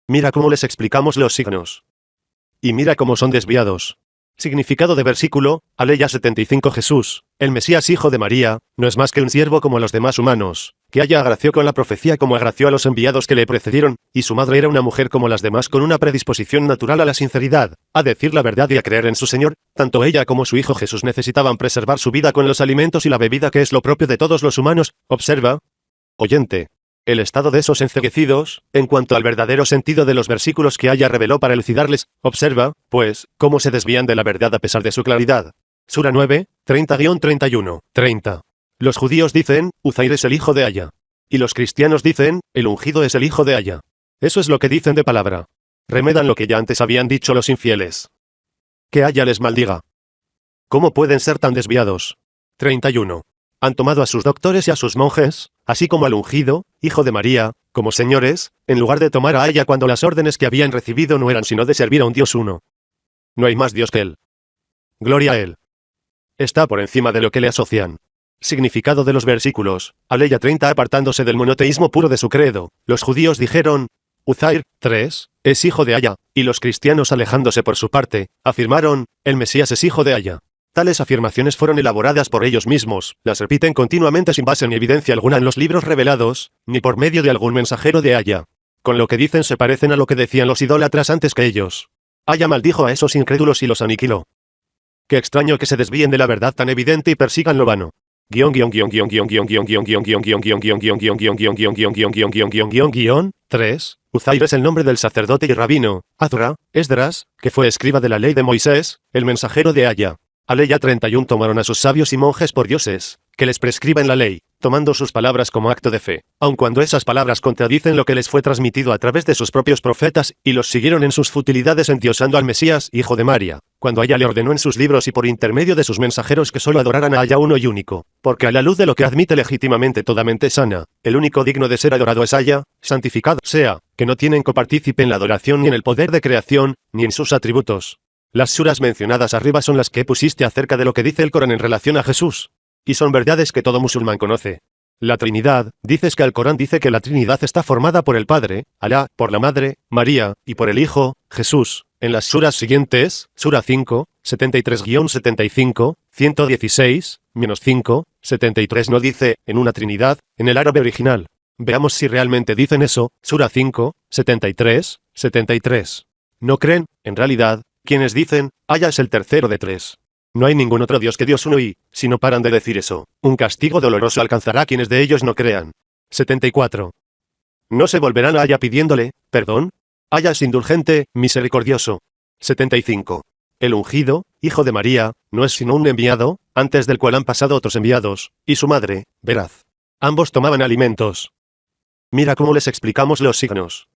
Mira cómo les explicamos los signos. Y mira cómo son desviados. Significado de versículo, Aleya 75 Jesús, el Mesías hijo de María, no es más que un siervo como los demás humanos, que Aya agració con la profecía como agració a los enviados que le precedieron, y su madre era una mujer como las demás con una predisposición natural a la sinceridad, a decir la verdad y a creer en su Señor. Tanto ella como su hijo Jesús necesitaban preservar su vida con los alimentos y la bebida que es lo propio de todos los humanos. Observa, oyente, el estado de esos enceguecidos, en cuanto al verdadero sentido de los versículos que Aya reveló para elucidarles. Observa, pues, cómo se desvían de la verdad a pesar de su claridad. Sura 9, 30-31, 30. Los judíos dicen, Uzair es el hijo de Aya. Y los cristianos dicen, el ungido es el hijo de Aya. Eso es lo que dicen de palabra. Remedan lo que ya antes habían dicho los infieles. Que Aya les maldiga. ¿Cómo pueden ser tan desviados? 31. Han tomado a sus doctores y a sus monjes, así como al ungido, hijo de María, como señores, en lugar de tomar a Aya cuando las órdenes que habían recibido no eran sino de servir a un Dios uno. No hay más Dios que Él. Gloria a Él. Está por encima de lo que le asocian. Significado de los versículos, Aleya 30 apartándose del monoteísmo puro de su credo, los judíos dijeron, Uzair, 3, es hijo de Aya, y los cristianos alejándose por su parte, afirmaron, el Mesías es hijo de Aya. Tales afirmaciones fueron elaboradas por ellos mismos, las repiten continuamente sin base ni evidencia alguna en los libros revelados, ni por medio de algún mensajero de Aya. Con lo que dicen se parecen a lo que decían los idólatras antes que ellos. Aya maldijo a esos incrédulos y los aniquiló. Qué extraño que se desvíen de la verdad tan evidente y persigan lo vano. Tres. Uzair es el nombre del sacerdote y rabino, Azra, Esdras, que fue escriba de la ley de Moisés, el mensajero de Aya. Aleya 31 tomaron a sus sabios y monjes por dioses, que les prescriben la ley, tomando sus palabras como acto de fe, aun cuando esas palabras contradicen lo que les fue transmitido a través de sus propios profetas, y los siguieron en sus futilidades endiosando al Mesías, hijo de María, cuando Aya le ordenó en sus libros y por intermedio de sus mensajeros que solo adoraran a Aya uno y único, porque a la luz de lo que admite legítimamente toda mente sana, el único digno de ser adorado es Aya, santificado sea, que no tienen copartícipe en la adoración ni en el poder de creación, ni en sus atributos. Las suras mencionadas arriba son las que pusiste acerca de lo que dice el Corán en relación a Jesús. Y son verdades que todo musulmán conoce. La Trinidad, dices que el Corán dice que la Trinidad está formada por el Padre, Alá, por la Madre, María, y por el Hijo, Jesús. En las suras siguientes, Sura 5, 73-75, 116, -5, 73 no dice, en una Trinidad, en el árabe original. Veamos si realmente dicen eso, Sura 5, 73, 73. No creen, en realidad, quienes dicen, Aya es el tercero de tres. No hay ningún otro Dios que Dios uno y, si no paran de decir eso, un castigo doloroso alcanzará a quienes de ellos no crean. 74. ¿No se volverán a Aya pidiéndole, perdón? Aya es indulgente, misericordioso. 75. El ungido, hijo de María, no es sino un enviado, antes del cual han pasado otros enviados, y su madre, veraz. Ambos tomaban alimentos. Mira cómo les explicamos los signos.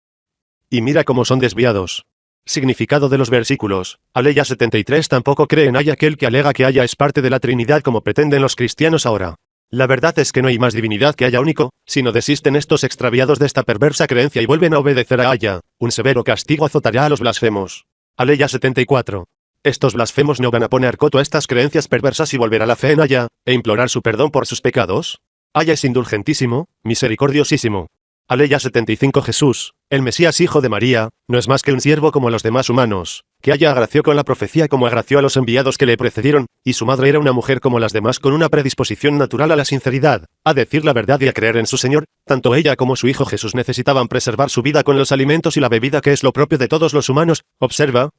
Y mira cómo son desviados. Significado de los versículos. Aleya 73 tampoco cree en Aya aquel que alega que Aya es parte de la Trinidad como pretenden los cristianos ahora. La verdad es que no hay más divinidad que Aya único, sino desisten estos extraviados de esta perversa creencia y vuelven a obedecer a Aya. Un severo castigo azotará a los blasfemos. Aleya 74. Estos blasfemos no van a poner coto a estas creencias perversas y volver a la fe en Aya, e implorar su perdón por sus pecados. Aya es indulgentísimo, misericordiosísimo. Aleya 75 Jesús, el Mesías hijo de María, no es más que un siervo como los demás humanos, que Aya agració con la profecía como agració a los enviados que le precedieron, y su madre era una mujer como las demás con una predisposición natural a la sinceridad, a decir la verdad y a creer en su Señor. Tanto ella como su hijo Jesús necesitaban preservar su vida con los alimentos y la bebida que es lo propio de todos los humanos. Observa,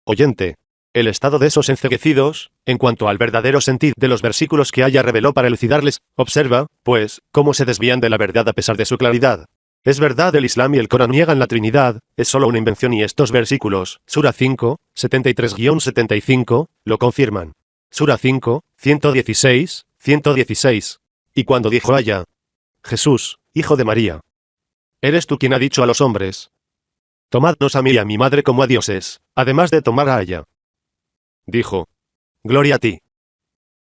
oyente, el estado de esos enceguecidos, en cuanto al verdadero sentido de los versículos que Aya reveló para elucidarles. Observa, pues, cómo se desvían de la verdad a pesar de su claridad. Es verdad, el Islam y el Corán niegan la Trinidad, es solo una invención y estos versículos, Sura 5, 73-75, lo confirman. Sura 5, 116, 116. Y cuando dijo Aya, Jesús, hijo de María, ¿eres tú quien ha dicho a los hombres? Tomadnos a mí y a mi madre como a dioses, además de tomar a Aya. Dijo, gloria a ti.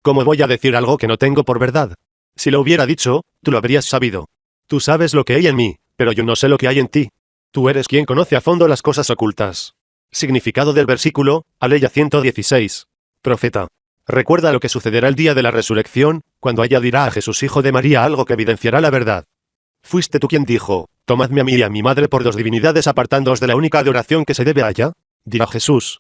¿Cómo voy a decir algo que no tengo por verdad? Si lo hubiera dicho, tú lo habrías sabido. Tú sabes lo que hay en mí, pero yo no sé lo que hay en ti. Tú eres quien conoce a fondo las cosas ocultas. Significado del versículo, Aleya 116. Profeta. Recuerda lo que sucederá el día de la resurrección, cuando Aya dirá a Jesús hijo de María algo que evidenciará la verdad. ¿Fuiste tú quien dijo, tomadme a mí y a mi madre por dos divinidades apartándoos de la única adoración que se debe a Aya? Dirá Jesús.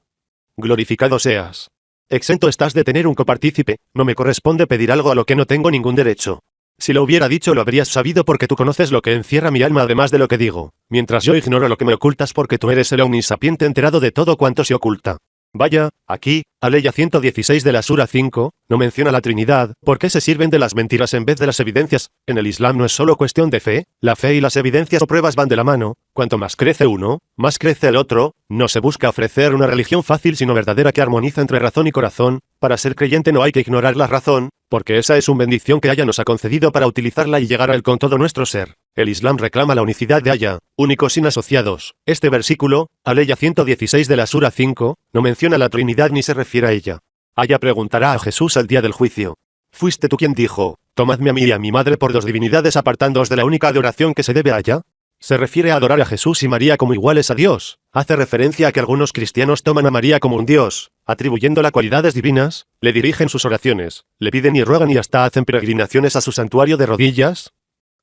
Glorificado seas. Exento estás de tener un copartícipe, no me corresponde pedir algo a lo que no tengo ningún derecho. Si lo hubiera dicho lo habrías sabido porque tú conoces lo que encierra mi alma además de lo que digo, mientras yo ignoro lo que me ocultas porque tú eres el omnisapiente enterado de todo cuanto se oculta. Vaya, aquí, Aleya 116 de la Sura 5, no menciona la Trinidad. ¿Por qué se sirven de las mentiras en vez de las evidencias? En el Islam no es solo cuestión de fe, la fe y las evidencias o pruebas van de la mano. Cuanto más crece uno, más crece el otro. No se busca ofrecer una religión fácil sino verdadera que armoniza entre razón y corazón. Para ser creyente no hay que ignorar la razón, porque esa es una bendición que Aya nos ha concedido para utilizarla y llegar a él con todo nuestro ser. El Islam reclama la unicidad de Aya, único sin asociados. Este versículo, Aleya 116 de la Sura 5, no menciona la Trinidad ni se refiere a ella. Aya preguntará a Jesús al día del juicio. ¿Fuiste tú quien dijo, tomadme a mí y a mi madre por dos divinidades apartándoos de la única adoración que se debe a Aya? Se refiere a adorar a Jesús y María como iguales a Dios. Hace referencia a que algunos cristianos toman a María como un Dios, atribuyéndole cualidades divinas, le dirigen sus oraciones, le piden y ruegan y hasta hacen peregrinaciones a su santuario de rodillas.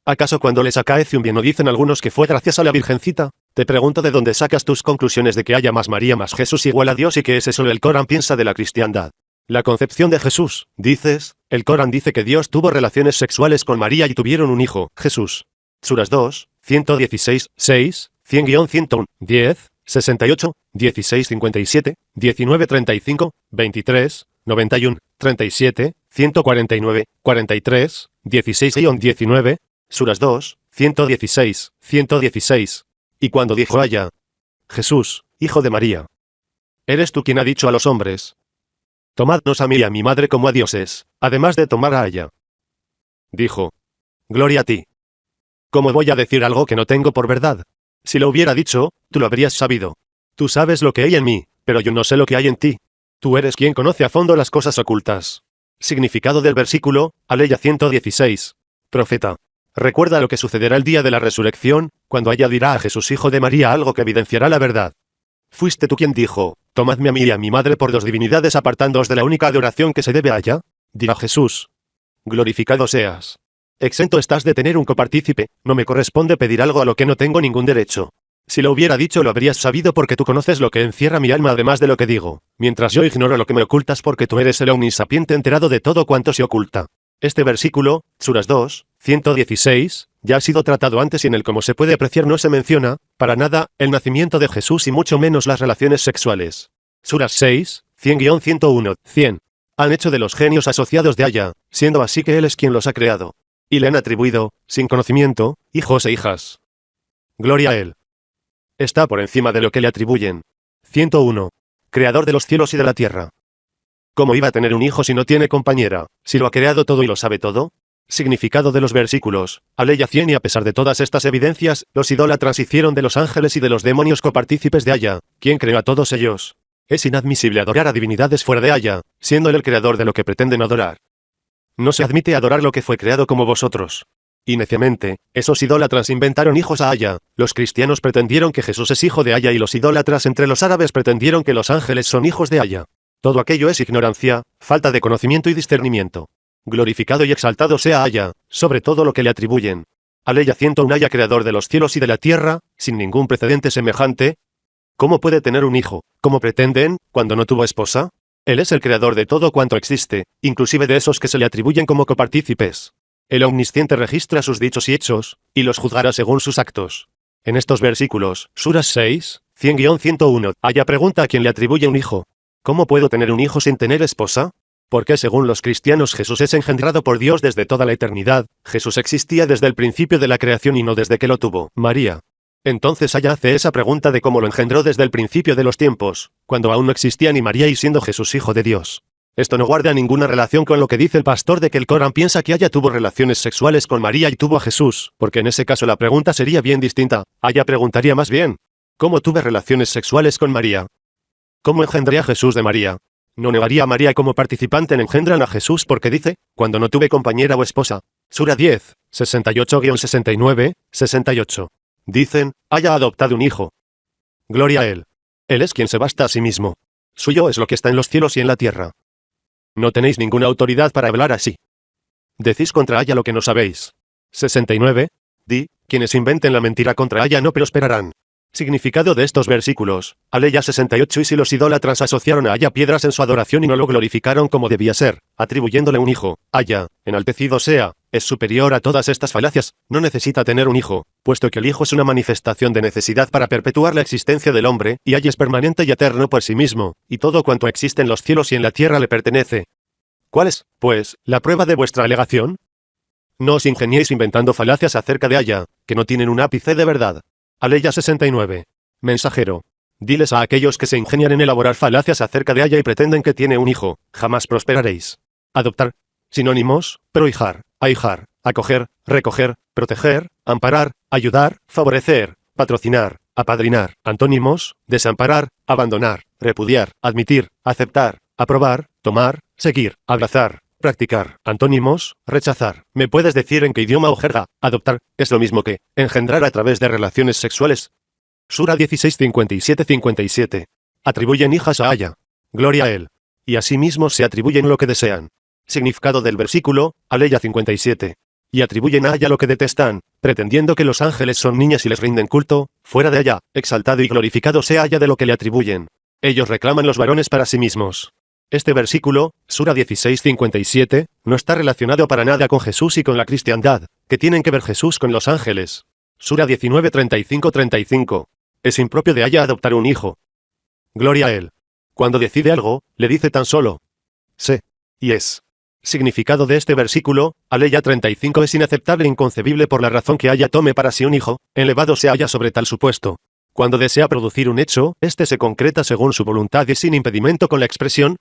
¿Acaso cuando les acaece un bien no dicen algunos que fue gracias a la Virgencita? Te pregunto de dónde sacas tus conclusiones de que haya más María más Jesús igual a Dios y que ese solo el Corán piensa de la cristiandad. La concepción de Jesús, dices, el Corán dice que Dios tuvo relaciones sexuales con María y tuvieron un hijo, Jesús. Suras 2, 116, 6, 100-101, 10, 68, 16-57, 19-35, 23, 91, 37, 149, 43, 16-19, Suras 2, 116, 116. Y cuando dijo Aya, Jesús, hijo de María, ¿eres tú quien ha dicho a los hombres? Tomadnos a mí y a mi madre como a dioses, además de tomar a Aya. Dijo, gloria a ti. ¿Cómo voy a decir algo que no tengo por verdad? Si lo hubiera dicho, tú lo habrías sabido. Tú sabes lo que hay en mí, pero yo no sé lo que hay en ti. Tú eres quien conoce a fondo las cosas ocultas. Significado del versículo, Aleya 116. Profeta. Recuerda lo que sucederá el día de la resurrección, cuando Aya dirá a Jesús hijo de María algo que evidenciará la verdad. ¿Fuiste tú quien dijo, tomadme a mí y a mi madre por dos divinidades apartándoos de la única adoración que se debe a Aya? Dirá Jesús. Glorificado seas. Exento estás de tener un copartícipe, no me corresponde pedir algo a lo que no tengo ningún derecho. Si lo hubiera dicho lo habrías sabido porque tú conoces lo que encierra mi alma además de lo que digo, mientras yo ignoro lo que me ocultas porque tú eres el omnisapiente enterado de todo cuanto se oculta. Este versículo, Suras 2, 116, ya ha sido tratado antes y en el como se puede apreciar no se menciona, para nada, el nacimiento de Jesús y mucho menos las relaciones sexuales. Suras 6, 100-101, 100. Han hecho de los genios asociados de Aya, siendo así que él es quien los ha creado. Y le han atribuido, sin conocimiento, hijos e hijas. Gloria a él. Está por encima de lo que le atribuyen. 101. Creador de los cielos y de la tierra. ¿Cómo iba a tener un hijo si no tiene compañera, si lo ha creado todo y lo sabe todo? Significado de los versículos, Aleya 100 y a pesar de todas estas evidencias, los idólatras hicieron de los ángeles y de los demonios copartícipes de Aya, quien creó a todos ellos. Es inadmisible adorar a divinidades fuera de Aya, siendo él el creador de lo que pretenden adorar. No se admite adorar lo que fue creado como vosotros. Y neciamente, esos idólatras inventaron hijos a Aya, los cristianos pretendieron que Jesús es hijo de Aya y los idólatras entre los árabes pretendieron que los ángeles son hijos de Aya. Todo aquello es ignorancia, falta de conocimiento y discernimiento. Glorificado y exaltado sea Aya, sobre todo lo que le atribuyen. Aleya 101 Aya creador de los cielos y de la tierra, sin ningún precedente semejante. ¿Cómo puede tener un hijo, como pretenden, cuando no tuvo esposa? Él es el creador de todo cuanto existe, inclusive de esos que se le atribuyen como copartícipes. El omnisciente registra sus dichos y hechos, y los juzgará según sus actos. En estos versículos, Suras 6, 100-101, Aya pregunta a quien le atribuye un hijo. ¿Cómo puedo tener un hijo sin tener esposa? Porque según los cristianos Jesús es engendrado por Dios desde toda la eternidad, Jesús existía desde el principio de la creación y no desde que lo tuvo María. Entonces Aya hace esa pregunta de cómo lo engendró desde el principio de los tiempos, cuando aún no existía ni María y siendo Jesús hijo de Dios. Esto no guarda ninguna relación con lo que dice el pastor de que el Corán piensa que Aya tuvo relaciones sexuales con María y tuvo a Jesús, porque en ese caso la pregunta sería bien distinta. Aya preguntaría más bien, ¿cómo tuve relaciones sexuales con María? ¿Cómo engendré a Jesús de María? No negaría a María como participante en engendran a Jesús porque dice, cuando no tuve compañera o esposa. Sura 10, 68-69, 68. Dicen, haya adoptado un hijo. Gloria a él. Él es quien se basta a sí mismo. Suyo es lo que está en los cielos y en la tierra. No tenéis ninguna autoridad para hablar así. Decís contra Aya lo que no sabéis. 69. Di, quienes inventen la mentira contra Aya no prosperarán. Significado de estos versículos, Aleya 68 y si los idólatras asociaron a Aya piedras en su adoración y no lo glorificaron como debía ser, atribuyéndole un hijo, Aya, enaltecido sea, es superior a todas estas falacias, no necesita tener un hijo, puesto que el hijo es una manifestación de necesidad para perpetuar la existencia del hombre, y Aya es permanente y eterno por sí mismo, y todo cuanto existe en los cielos y en la tierra le pertenece. ¿Cuál es, pues, la prueba de vuestra alegación? No os ingeniéis inventando falacias acerca de Aya, que no tienen un ápice de verdad. Aleya 69. Mensajero. Diles a aquellos que se ingenian en elaborar falacias acerca de Aya y pretenden que tiene un hijo, jamás prosperaréis. Adoptar. Sinónimos, prohijar, ahijar, acoger, recoger, proteger, amparar, ayudar, favorecer, patrocinar, apadrinar. Antónimos, desamparar, abandonar, repudiar, admitir, aceptar, aprobar, tomar, seguir, abrazar, practicar. Antónimos, rechazar. ¿Me puedes decir en qué idioma o jerga, adoptar, es lo mismo que, engendrar a través de relaciones sexuales? Sura 16 57-57. Atribuyen hijas a Aya. Gloria a él. Y asimismo se atribuyen lo que desean. Significado del versículo, Aleya 57. Y atribuyen a Aya lo que detestan, pretendiendo que los ángeles son niñas y les rinden culto, fuera de Aya, exaltado y glorificado sea Aya de lo que le atribuyen. Ellos reclaman los varones para sí mismos. Este versículo, Sura 16:57, no está relacionado para nada con Jesús y con la cristiandad, que tienen que ver Jesús con los ángeles. Sura 19:35-35. Es impropio de Aya adoptar un hijo. Gloria a él. Cuando decide algo, le dice tan solo, Se. Y es. Significado de este versículo, Aleya 35 es inaceptable e inconcebible por la razón que Aya tome para sí un hijo, elevado sea Aya sobre tal supuesto. Cuando desea producir un hecho, este se concreta según su voluntad y sin impedimento con la expresión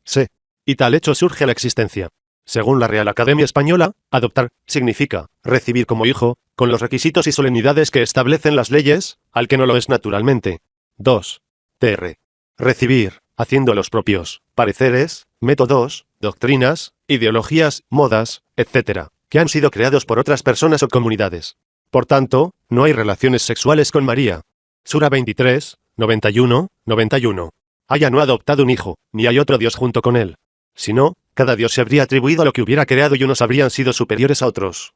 se. Y tal hecho surge a la existencia. Según la Real Academia Española, adoptar significa recibir como hijo, con los requisitos y solemnidades que establecen las leyes, al que no lo es naturalmente. 2. Tr. Recibir, haciendo los propios pareceres, métodos, doctrinas, ideologías, modas, etc., que han sido creados por otras personas o comunidades. Por tanto, no hay relaciones sexuales con María. Sura 23, 91, 91. Aya no ha adoptado un hijo, ni hay otro Dios junto con él. Si no, cada Dios se habría atribuido a lo que hubiera creado y unos habrían sido superiores a otros.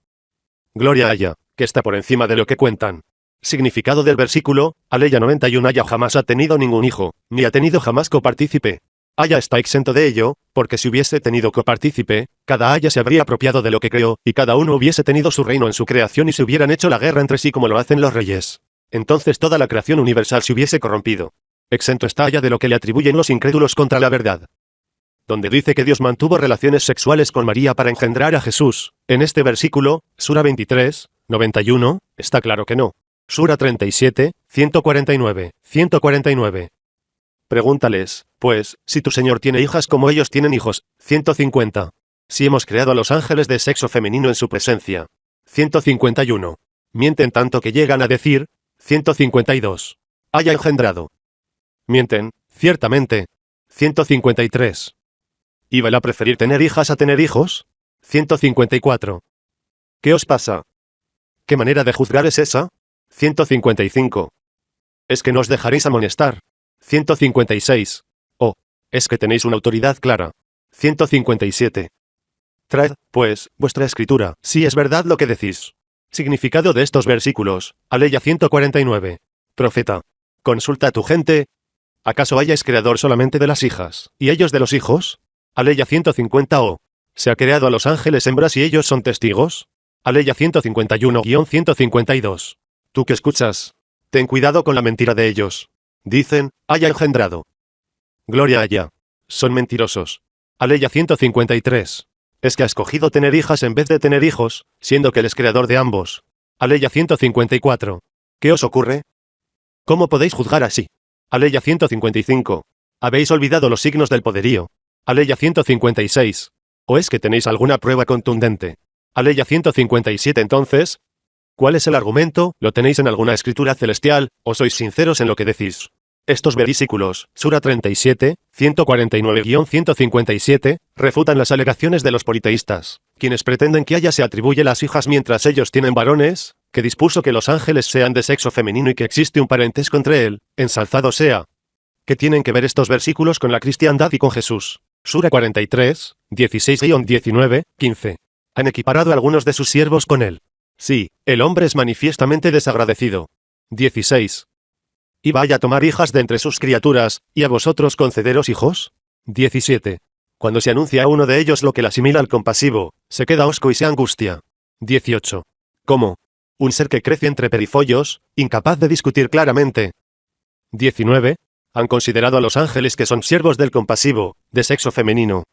Gloria a Aya, que está por encima de lo que cuentan. Significado del versículo, Aleya 91 Aya jamás ha tenido ningún hijo, ni ha tenido jamás copartícipe. Aya está exento de ello, porque si hubiese tenido copartícipe, cada Aya se habría apropiado de lo que creó, y cada uno hubiese tenido su reino en su creación y se hubieran hecho la guerra entre sí como lo hacen los reyes. Entonces toda la creación universal se hubiese corrompido. Exento está Aya de lo que le atribuyen los incrédulos contra la verdad. Donde dice que Dios mantuvo relaciones sexuales con María para engendrar a Jesús, en este versículo, Sura 23, 91, está claro que no. Sura 37, 149, 149. Pregúntales, pues, si tu Señor tiene hijas como ellos tienen hijos. 150. Si hemos creado a los ángeles de sexo femenino en su presencia. 151. Mienten tanto que llegan a decir. 152. Haya engendrado. Mienten, ciertamente. 153. ¿Iba él a preferir tener hijas a tener hijos? 154. ¿Qué os pasa? ¿Qué manera de juzgar es esa? 155. ¿Es que no os dejaréis amonestar? 156. Oh, es que tenéis una autoridad clara. 157. Traed, pues, vuestra escritura, si es verdad lo que decís. Significado de estos versículos, Aleya 149. Profeta. Consulta a tu gente. ¿Acaso Aya es creador solamente de las hijas, y ellos de los hijos? Aleya 150 o. ¿Se ha creado a los ángeles hembras y ellos son testigos? Aleya 151-152. Tú que escuchas. Ten cuidado con la mentira de ellos. Dicen, haya engendrado. Gloria a Aya. Son mentirosos. Aleya 153. Es que ha escogido tener hijas en vez de tener hijos, siendo que él es creador de ambos. Aleya 154. ¿Qué os ocurre? ¿Cómo podéis juzgar así? Aleya 155. Habéis olvidado los signos del poderío. Aleya 156. ¿O es que tenéis alguna prueba contundente? Aleya 157 entonces. ¿Cuál es el argumento? ¿Lo tenéis en alguna escritura celestial, o sois sinceros en lo que decís? Estos versículos, Sura 37, 149-157, refutan las alegaciones de los politeístas, quienes pretenden que Aya se atribuye las hijas mientras ellos tienen varones, que dispuso que los ángeles sean de sexo femenino y que existe un parentesco entre él, ensalzado sea. ¿Qué tienen que ver estos versículos con la cristiandad y con Jesús? Sura 43, 16-19, 15. Han equiparado a algunos de sus siervos con él. Sí, el hombre es manifiestamente desagradecido. 16. ¿Y vaya a tomar hijas de entre sus criaturas, y a vosotros concederos hijos? 17. Cuando se anuncia a uno de ellos lo que le asimila al compasivo, se queda hosco y se angustia. 18. ¿Cómo? Un ser que crece entre perifollos, incapaz de discutir claramente. 19. Han considerado a los ángeles que son siervos del compasivo, de sexo femenino.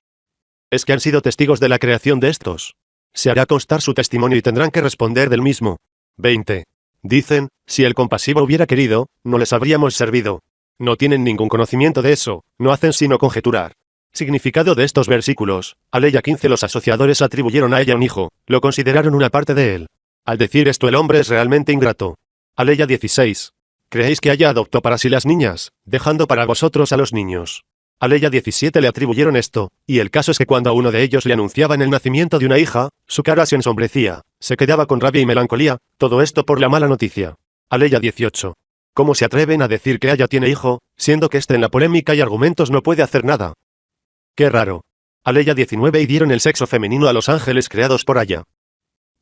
Es que han sido testigos de la creación de estos. Se hará constar su testimonio y tendrán que responder del mismo. 20. Dicen, si el compasivo hubiera querido, no les habríamos servido. No tienen ningún conocimiento de eso, no hacen sino conjeturar. Significado de estos versículos, Aleya 15 los asociadores atribuyeron a ella un hijo, lo consideraron una parte de él. Al decir esto el hombre es realmente ingrato. Aleya 16. ¿Creéis que Aya adoptó para sí las niñas, dejando para vosotros a los niños? Aleya 17 le atribuyeron esto, y el caso es que cuando a uno de ellos le anunciaban el nacimiento de una hija, su cara se ensombrecía, se quedaba con rabia y melancolía, todo esto por la mala noticia. Aleya 18. ¿Cómo se atreven a decir que Aya tiene hijo, siendo que en la polémica y argumentos no puede hacer nada? ¡Qué raro! Aleya 19 y dieron el sexo femenino a los ángeles creados por Aya.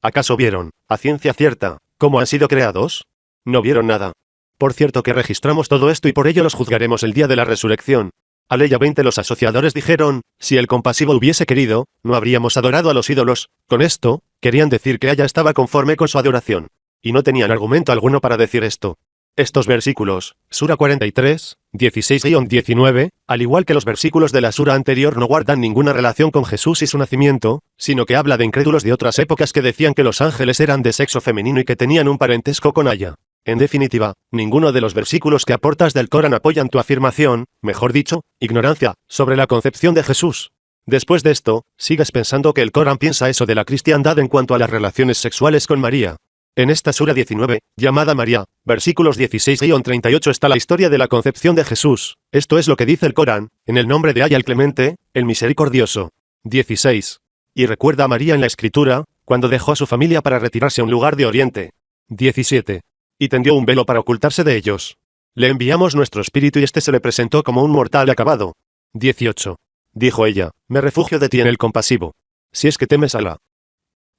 ¿Acaso vieron, a ciencia cierta, cómo han sido creados? No vieron nada. Por cierto que registramos todo esto y por ello los juzgaremos el día de la resurrección. Aleya 20 los asociadores dijeron, si el compasivo hubiese querido, no habríamos adorado a los ídolos. Con esto, querían decir que Aya estaba conforme con su adoración. Y no tenían argumento alguno para decir esto. Estos versículos, Sura 43, 16-19, al igual que los versículos de la sura anterior no guardan ninguna relación con Jesús y su nacimiento, sino que habla de incrédulos de otras épocas que decían que los ángeles eran de sexo femenino y que tenían un parentesco con Aya. En definitiva, ninguno de los versículos que aportas del Corán apoyan tu afirmación, mejor dicho, ignorancia, sobre la concepción de Jesús. Después de esto, sigues pensando que el Corán piensa eso de la cristiandad en cuanto a las relaciones sexuales con María. En esta sura 19, llamada María, versículos 16-38 está la historia de la concepción de Jesús. Esto es lo que dice el Corán, en el nombre de Allah el Clemente, el Misericordioso. 16. Y recuerda a María en la Escritura, cuando dejó a su familia para retirarse a un lugar de Oriente. 17. Y tendió un velo para ocultarse de ellos. Le enviamos nuestro espíritu y este se le presentó como un mortal acabado. 18. Dijo ella, me refugio de ti en el compasivo. Si es que temes a Alá.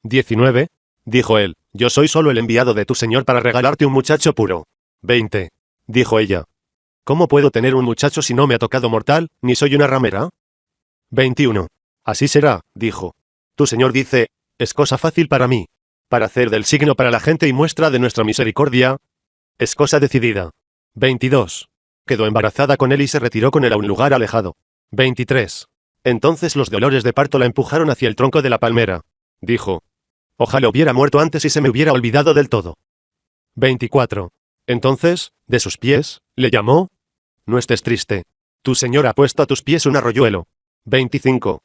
19. Dijo él, yo soy solo el enviado de tu Señor para regalarte un muchacho puro. 20. Dijo ella. ¿Cómo puedo tener un muchacho si no me ha tocado mortal, ni soy una ramera? 21. Así será, dijo. Tu Señor dice, es cosa fácil para mí. Para hacer del signo para la gente y muestra de nuestra misericordia. Es cosa decidida. 22. Quedó embarazada con él y se retiró con él a un lugar alejado. 23. Entonces los dolores de parto la empujaron hacia el tronco de la palmera. Dijo. Ojalá hubiera muerto antes y se me hubiera olvidado del todo. 24. Entonces, de sus pies, le llamó. No estés triste. Tu Señor ha puesto a tus pies un arroyuelo. 25.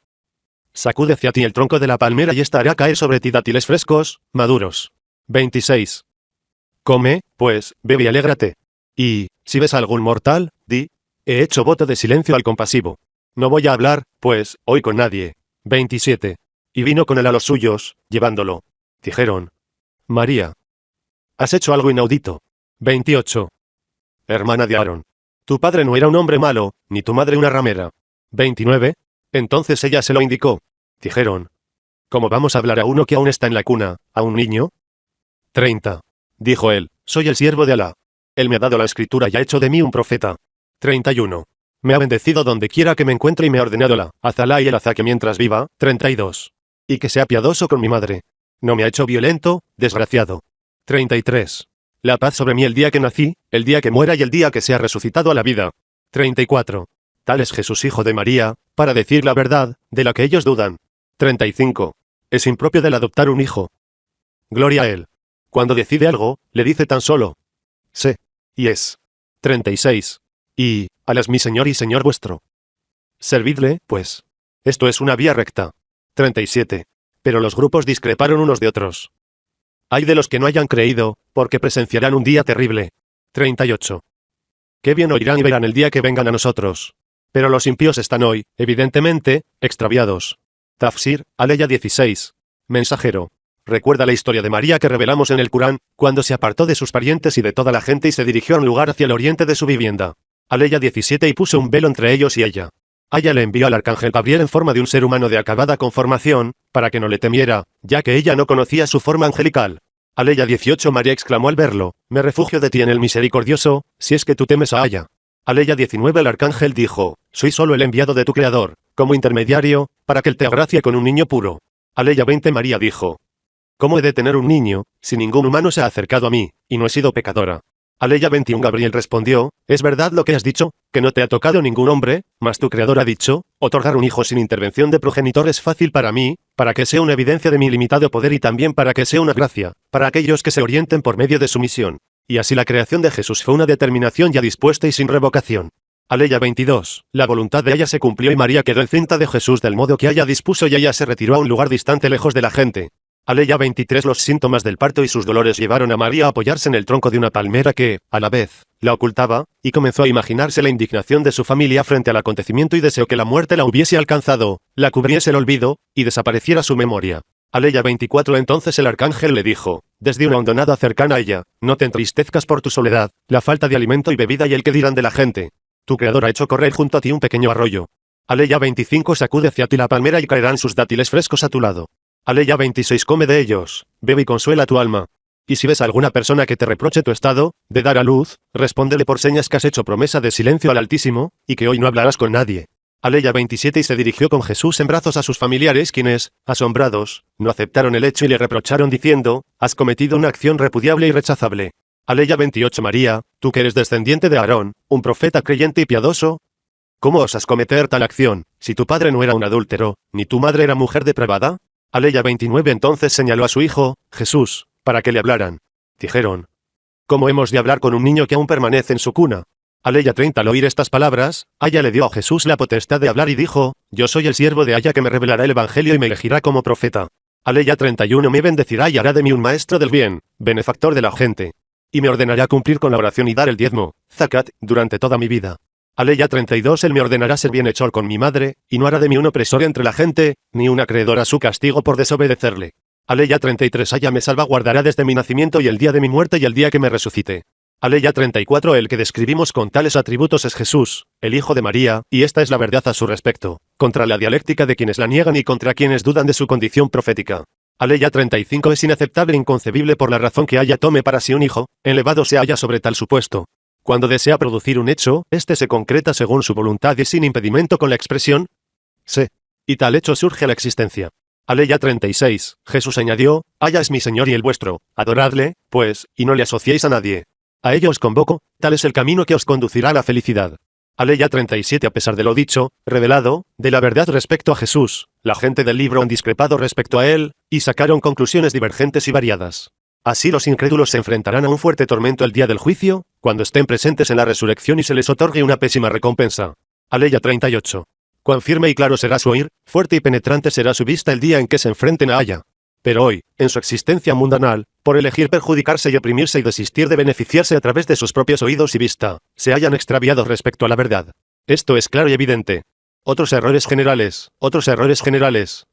Sacude hacia ti el tronco de la palmera y ésta hará caer sobre ti dátiles frescos, maduros. 26. Come, pues, bebe y alégrate. Y, si ves a algún mortal, di, he hecho voto de silencio al compasivo. No voy a hablar, pues, hoy con nadie. 27. Y vino con él a los suyos, llevándolo. Dijeron. María. Has hecho algo inaudito. 28. Hermana de Aarón. Tu padre no era un hombre malo, ni tu madre una ramera. 29. Entonces ella se lo indicó. Dijeron. ¿Cómo vamos a hablar a uno que aún está en la cuna, a un niño? 30. Dijo él, soy el siervo de Alá. Él me ha dado la escritura y ha hecho de mí un profeta. 31. Me ha bendecido donde quiera que me encuentre y me ha ordenado la azalá y el azá que mientras viva. 32. Y que sea piadoso con mi madre. No me ha hecho violento, desgraciado. 33. La paz sobre mí el día que nací, el día que muera y el día que sea resucitado a la vida. 34. Tal es Jesús hijo de María, para decir la verdad, de la que ellos dudan. 35. Es impropio del adoptar un hijo. Gloria a él. Cuando decide algo, le dice tan solo. Sé. Y es. 36. Y, Alá es mi Señor y Señor vuestro. Servidle, pues. Esto es una vía recta. 37. Pero los grupos discreparon unos de otros. Ay de los que no hayan creído, porque presenciarán un día terrible. 38. Qué bien oirán y verán el día que vengan a nosotros. Pero los impíos están hoy, evidentemente, extraviados. Tafsir, Aleya 16. Mensajero. Recuerda la historia de María que revelamos en el Corán, cuando se apartó de sus parientes y de toda la gente y se dirigió a un lugar hacia el oriente de su vivienda. Aleya 17 y puso un velo entre ellos y ella. Ella le envió al arcángel Gabriel en forma de un ser humano de acabada conformación, para que no le temiera, ya que ella no conocía su forma angelical. Aleya 18 María exclamó al verlo, me refugio de ti en el misericordioso, si es que tú temes a Aya. Aleya 19 el arcángel dijo, soy solo el enviado de tu creador, como intermediario, para que él te agracie con un niño puro. Aleya 20 María dijo, ¿cómo he de tener un niño, si ningún humano se ha acercado a mí, y no he sido pecadora? Aleya 21 Gabriel respondió, es verdad lo que has dicho, que no te ha tocado ningún hombre, mas tu creador ha dicho, otorgar un hijo sin intervención de progenitor es fácil para mí, para que sea una evidencia de mi limitado poder y también para que sea una gracia, para aquellos que se orienten por medio de su misión. Y así la creación de Jesús fue una determinación ya dispuesta y sin revocación. Aleya 22, la voluntad de ella se cumplió y María quedó encinta de Jesús del modo que ella dispuso y ella se retiró a un lugar distante lejos de la gente. Aleya 23 los síntomas del parto y sus dolores llevaron a María a apoyarse en el tronco de una palmera que, a la vez, la ocultaba, y comenzó a imaginarse la indignación de su familia frente al acontecimiento y deseó que la muerte la hubiese alcanzado, la cubriese el olvido, y desapareciera su memoria. Aleya 24 entonces el arcángel le dijo, desde una hondonada cercana a ella, no te entristezcas por tu soledad, la falta de alimento y bebida y el que dirán de la gente. Tu creador ha hecho correr junto a ti un pequeño arroyo. Aleya 25 sacude hacia ti la palmera y caerán sus dátiles frescos a tu lado. Aleya 26 come de ellos, bebe y consuela tu alma. Y si ves a alguna persona que te reproche tu estado, de dar a luz, respóndele por señas que has hecho promesa de silencio al Altísimo, y que hoy no hablarás con nadie. Aleya 27 y se dirigió con Jesús en brazos a sus familiares quienes, asombrados, no aceptaron el hecho y le reprocharon diciendo, has cometido una acción repudiable y rechazable. Aleya 28 María, tú que eres descendiente de Aarón, un profeta creyente y piadoso, ¿cómo osas cometer tal acción, si tu padre no era un adúltero, ni tu madre era mujer depravada? Aleya 29 Entonces señaló a su hijo, Jesús, para que le hablaran. Dijeron, ¿cómo hemos de hablar con un niño que aún permanece en su cuna? Aleya 30 Al oír estas palabras, Aya le dio a Jesús la potestad de hablar y dijo, yo soy el siervo de Aya que me revelará el evangelio y me elegirá como profeta. Aleya 31 Me bendecirá y hará de mí un maestro del bien, benefactor de la gente. Y me ordenará cumplir con la oración y dar el diezmo, zakat, durante toda mi vida. Aleya 32 Él me ordenará ser bienhechor con mi madre, y no hará de mí un opresor entre la gente, ni un acreedor a su castigo por desobedecerle. Aleya 33 Aya me salvaguardará desde mi nacimiento y el día de mi muerte y el día que me resucite. Aleya 34 El que describimos con tales atributos es Jesús, el Hijo de María, y esta es la verdad a su respecto, contra la dialéctica de quienes la niegan y contra quienes dudan de su condición profética. Aleya 35 Es inaceptable e inconcebible por la razón que Aya tome para sí un hijo, elevado sea Aya sobre tal supuesto. Cuando desea producir un hecho, este se concreta según su voluntad y sin impedimento con la expresión sé. Y tal hecho surge a la existencia. Aleya 36 Jesús añadió, Aya es mi Señor y el vuestro, adoradle, pues, y no le asociéis a nadie. A ello os convoco, tal es el camino que os conducirá a la felicidad. Aleya 37 A pesar de lo dicho, revelado, de la verdad respecto a Jesús, la gente del libro han discrepado respecto a él, y sacaron conclusiones divergentes y variadas. Así los incrédulos se enfrentarán a un fuerte tormento el día del juicio, cuando estén presentes en la resurrección y se les otorgue una pésima recompensa. Aleya 38 Cuán firme y claro será su oír, fuerte y penetrante será su vista el día en que se enfrenten a Aya. Pero hoy, en su existencia mundanal, por elegir perjudicarse y oprimirse y desistir de beneficiarse a través de sus propios oídos y vista, se hayan extraviado respecto a la verdad. Esto es claro y evidente. Otros errores generales.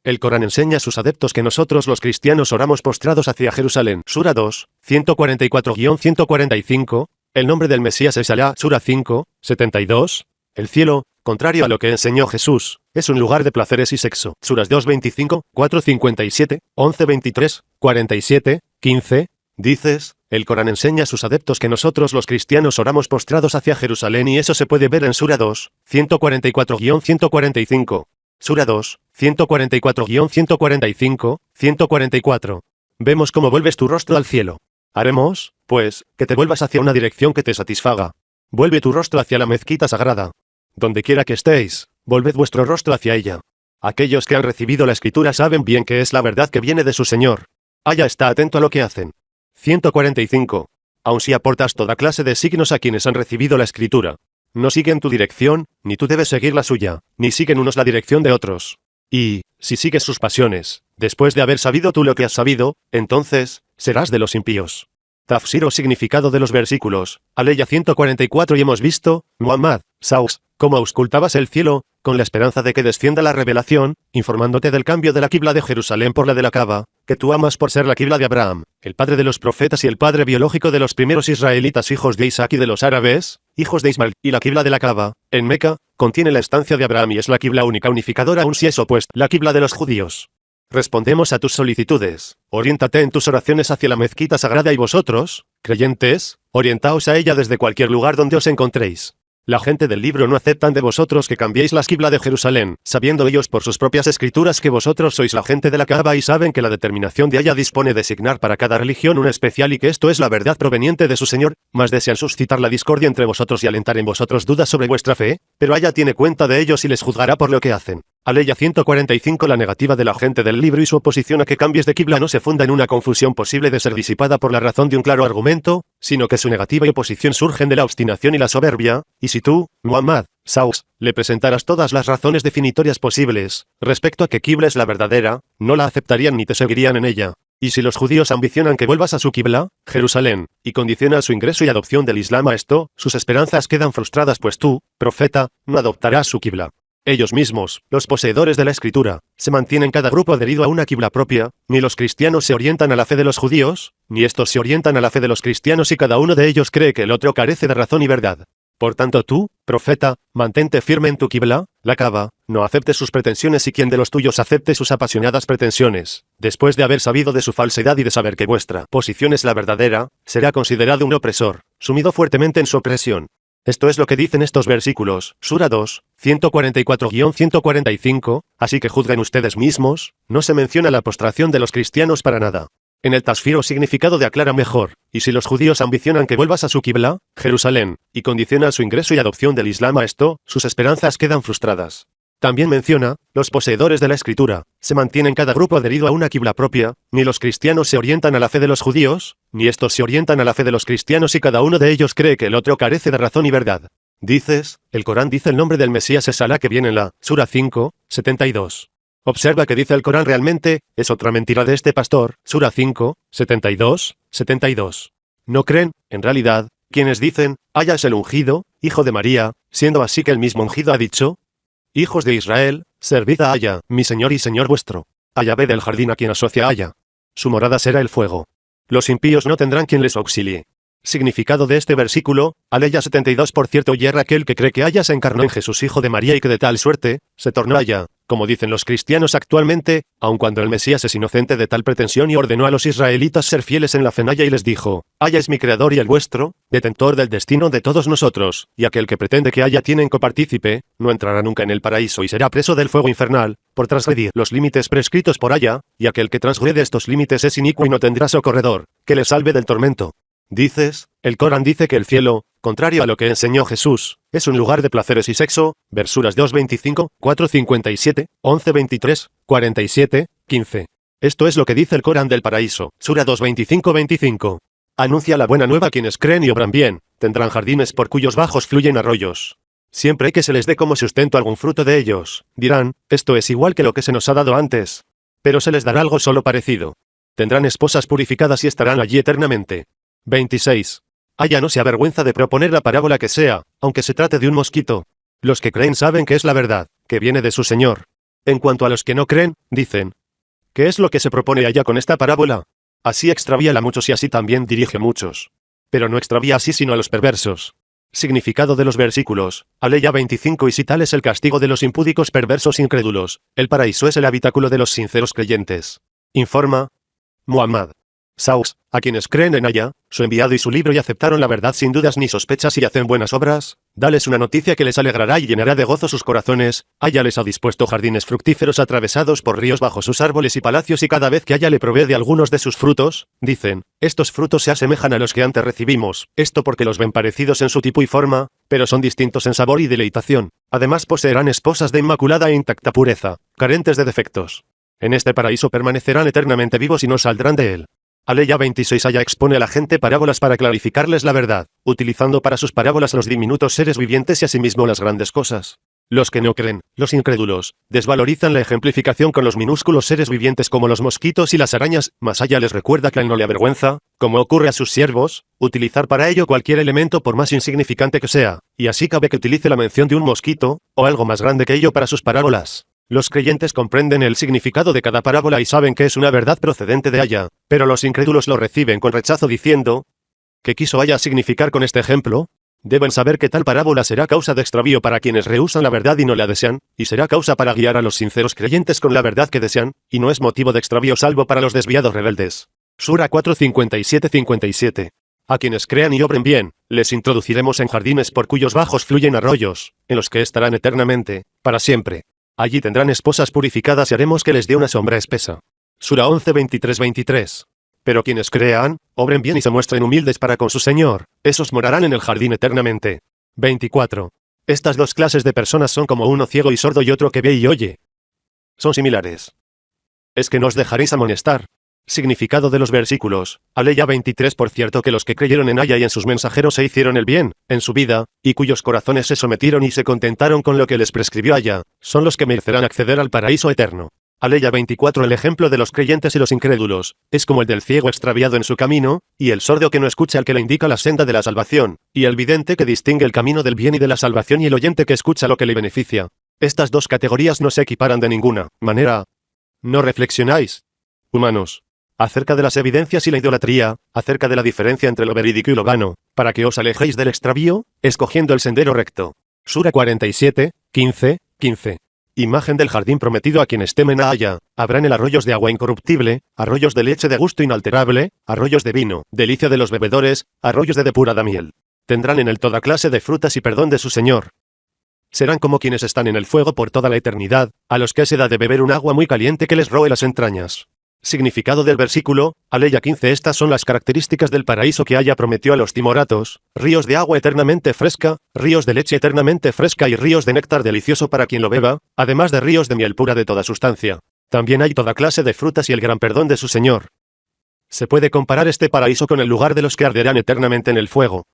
El Corán enseña a sus adeptos que nosotros los cristianos oramos postrados hacia Jerusalén. Sura 2, 144-145. El nombre del Mesías es Alá. Sura 5, 72. El cielo, contrario a lo que enseñó Jesús, es un lugar de placeres y sexo. Suras 2:25, 4:57, 11:23, 47, 15. Dices, el Corán enseña a sus adeptos que nosotros los cristianos oramos postrados hacia Jerusalén y eso se puede ver en Sura 2, 144-145. Sura 2, 144-145, 144. Vemos cómo vuelves tu rostro al cielo. Haremos, pues, que te vuelvas hacia una dirección que te satisfaga. Vuelve tu rostro hacia la mezquita sagrada. Donde quiera que estéis, volved vuestro rostro hacia ella. Aquellos que han recibido la escritura saben bien que es la verdad que viene de su Señor. Aya está atento a lo que hacen. 145. Aun si aportas toda clase de signos a quienes han recibido la escritura, no siguen tu dirección, ni tú debes seguir la suya, ni siguen unos la dirección de otros. Y, si sigues sus pasiones, después de haber sabido tú lo que has sabido, entonces, serás de los impíos. Tafsir o significado de los versículos. Aleya 144 Y hemos visto, Muhammad, Saus, cómo auscultabas el cielo, con la esperanza de que descienda la revelación, informándote del cambio de la quibla de Jerusalén por la de la Kaaba, que tú amas por ser la quibla de Abraham, el padre de los profetas y el padre biológico de los primeros israelitas hijos de Isaac y de los árabes, hijos de Ismael, y la quibla de la Kaaba, en Meca, contiene la estancia de Abraham y es la quibla única unificadora aun si es opuesta, la quibla de los judíos. Respondemos a tus solicitudes. Oriéntate en tus oraciones hacia la mezquita sagrada y vosotros, creyentes, orientaos a ella desde cualquier lugar donde os encontréis. La gente del libro no aceptan de vosotros que cambiéis la quibla de Jerusalén, sabiendo ellos por sus propias escrituras que vosotros sois la gente de la Kaaba y saben que la determinación de ella dispone de designar para cada religión una especial y que esto es la verdad proveniente de su Señor, mas desean suscitar la discordia entre vosotros y alentar en vosotros dudas sobre vuestra fe, pero ella tiene cuenta de ellos y les juzgará por lo que hacen. Aleya 145 La negativa de la gente del libro y su oposición a que cambies de quibla no se funda en una confusión posible de ser disipada por la razón de un claro argumento, sino que su negativa y oposición surgen de la obstinación y la soberbia, y si tú, Muhammad, Saus, le presentaras todas las razones definitorias posibles, respecto a que quibla es la verdadera, no la aceptarían ni te seguirían en ella. Y si los judíos ambicionan que vuelvas a su quibla, Jerusalén, y condiciona su ingreso y adopción del Islam a esto, sus esperanzas quedan frustradas pues tú, profeta, no adoptarás su quibla. Ellos mismos, los poseedores de la escritura, se mantienen cada grupo adherido a una quibla propia, ni los cristianos se orientan a la fe de los judíos, ni estos se orientan a la fe de los cristianos y cada uno de ellos cree que el otro carece de razón y verdad. Por tanto tú, profeta, mantente firme en tu quibla, la Kaaba, no aceptes sus pretensiones y quien de los tuyos acepte sus apasionadas pretensiones, después de haber sabido de su falsedad y de saber que vuestra posición es la verdadera, será considerado un opresor, sumido fuertemente en su opresión. Esto es lo que dicen estos versículos, Sura 2, 144-145, así que juzguen ustedes mismos, no se menciona la postración de los cristianos para nada. En el Tasfiro significado de aclara mejor, y si los judíos ambicionan que vuelvas a su Qibla, Jerusalén, y condicionan su ingreso y adopción del Islam a esto, sus esperanzas quedan frustradas. También menciona, los poseedores de la escritura, se mantienen cada grupo adherido a una Qibla propia, ni los cristianos se orientan a la fe de los judíos, ni estos se orientan a la fe de los cristianos y cada uno de ellos cree que el otro carece de razón y verdad. Dices, el Corán dice el nombre del Mesías es Alá que viene en la Sura 5, 72. Observa que dice el Corán realmente, es otra mentira de este pastor, Sura 5, 72, 72. No creen, en realidad, quienes dicen, Aya es el ungido, hijo de María, siendo así que el mismo ungido ha dicho, hijos de Israel, servid a Aya, mi Señor y Señor vuestro. A Yahvé del jardín a quien asocia a Aya. Su morada será el fuego. Los impíos no tendrán quien les auxilie. Significado de este versículo, Aleya 72. Por cierto, yerra aquel que cree que Aya se encarnó en Jesús hijo de María y que de tal suerte, se tornó Aya, como dicen los cristianos actualmente, aun cuando el Mesías es inocente de tal pretensión y ordenó a los israelitas ser fieles en la fe en Aya y les dijo, Aya es mi creador y el vuestro, detentor del destino de todos nosotros, y aquel que pretende que Aya tiene en copartícipe, no entrará nunca en el paraíso y será preso del fuego infernal, por transgredir los límites prescritos por Aya, y aquel que transgrede estos límites es inicuo y no tendrá socorredor, que le salve del tormento. Dices, el Corán dice que el cielo, contrario a lo que enseñó Jesús, es un lugar de placeres y sexo, versuras 2.25, 4.57, 11.23, 47, 15. Esto es lo que dice el Corán del paraíso, Sura 2.25-25. Anuncia la buena nueva a quienes creen y obran bien, tendrán jardines por cuyos bajos fluyen arroyos. Siempre que se les dé como sustento algún fruto de ellos, dirán, esto es igual que lo que se nos ha dado antes. Pero se les dará algo solo parecido. Tendrán esposas purificadas y estarán allí eternamente. 26. Aya no se avergüenza de proponer la parábola que sea, aunque se trate de un mosquito. Los que creen saben que es la verdad, que viene de su Señor. En cuanto a los que no creen, dicen, ¿qué es lo que se propone Aya con esta parábola? Así extravía a muchos y así también dirige a muchos. Pero no extravía así sino a los perversos. Significado de los versículos, Aleya 25. Y si tal es el castigo de los impúdicos perversos incrédulos, el paraíso es el habitáculo de los sinceros creyentes. Informa Muhammad Saus, a quienes creen en Aya, su enviado y su libro y aceptaron la verdad sin dudas ni sospechas y hacen buenas obras, dales una noticia que les alegrará y llenará de gozo sus corazones. Aya les ha dispuesto jardines fructíferos atravesados por ríos bajo sus árboles y palacios y cada vez que Aya le provee de algunos de sus frutos, dicen, estos frutos se asemejan a los que antes recibimos, esto porque los ven parecidos en su tipo y forma, pero son distintos en sabor y deleitación. Además poseerán esposas de inmaculada e intacta pureza, carentes de defectos. En este paraíso permanecerán eternamente vivos y no saldrán de él. Aleya 26. Aya expone a la gente parábolas para clarificarles la verdad, utilizando para sus parábolas los diminutos seres vivientes y asimismo las grandes cosas. Los que no creen, los incrédulos, desvalorizan la ejemplificación con los minúsculos seres vivientes como los mosquitos y las arañas, mas Aya les recuerda que a él no le avergüenza, como ocurre a sus siervos, utilizar para ello cualquier elemento por más insignificante que sea, y así cabe que utilice la mención de un mosquito, o algo más grande que ello para sus parábolas. Los creyentes comprenden el significado de cada parábola y saben que es una verdad procedente de Aya, pero los incrédulos lo reciben con rechazo diciendo, ¿qué quiso Aya significar con este ejemplo? Deben saber que tal parábola será causa de extravío para quienes rehúsan la verdad y no la desean, y será causa para guiar a los sinceros creyentes con la verdad que desean, y no es motivo de extravío salvo para los desviados rebeldes. Sura 4:57-57. A quienes crean y obren bien, les introduciremos en jardines por cuyos bajos fluyen arroyos, en los que estarán eternamente, para siempre. Allí tendrán esposas purificadas y haremos que les dé una sombra espesa. Sura 11:23-23. Pero quienes crean, obren bien y se muestren humildes para con su Señor, esos morarán en el jardín eternamente. 24. Estas dos clases de personas son como uno ciego y sordo y otro que ve y oye. Son similares. Es que no os dejaréis amonestar. Significado de los versículos, Aleya 23. Por cierto que los que creyeron en Aya y en sus mensajeros se hicieron el bien, en su vida, y cuyos corazones se sometieron y se contentaron con lo que les prescribió Aya, son los que merecerán acceder al paraíso eterno. Aleya 24. El ejemplo de los creyentes y los incrédulos, es como el del ciego extraviado en su camino, y el sordo que no escucha al que le indica la senda de la salvación, y el vidente que distingue el camino del bien y de la salvación y el oyente que escucha lo que le beneficia. Estas dos categorías no se equiparan de ninguna manera. ¿No reflexionáis, humanos, acerca de las evidencias y la idolatría, acerca de la diferencia entre lo verídico y lo vano, para que os alejéis del extravío, escogiendo el sendero recto? Sura 47, 15, 15. Imagen del jardín prometido a quienes temen a Aya, habrá en él arroyos de agua incorruptible, arroyos de leche de gusto inalterable, arroyos de vino, delicia de los bebedores, arroyos de depurada miel. Tendrán en él toda clase de frutas y perdón de su Señor. Serán como quienes están en el fuego por toda la eternidad, a los que se da de beber un agua muy caliente que les roe las entrañas. Significado del versículo, Aleya 15. Estas son las características del paraíso que Aya prometió a los timoratos: ríos de agua eternamente fresca, ríos de leche eternamente fresca y ríos de néctar delicioso para quien lo beba, además de ríos de miel pura de toda sustancia. También hay toda clase de frutas y el gran perdón de su Señor. ¿Se puede comparar este paraíso con el lugar de los que arderán eternamente en el fuego?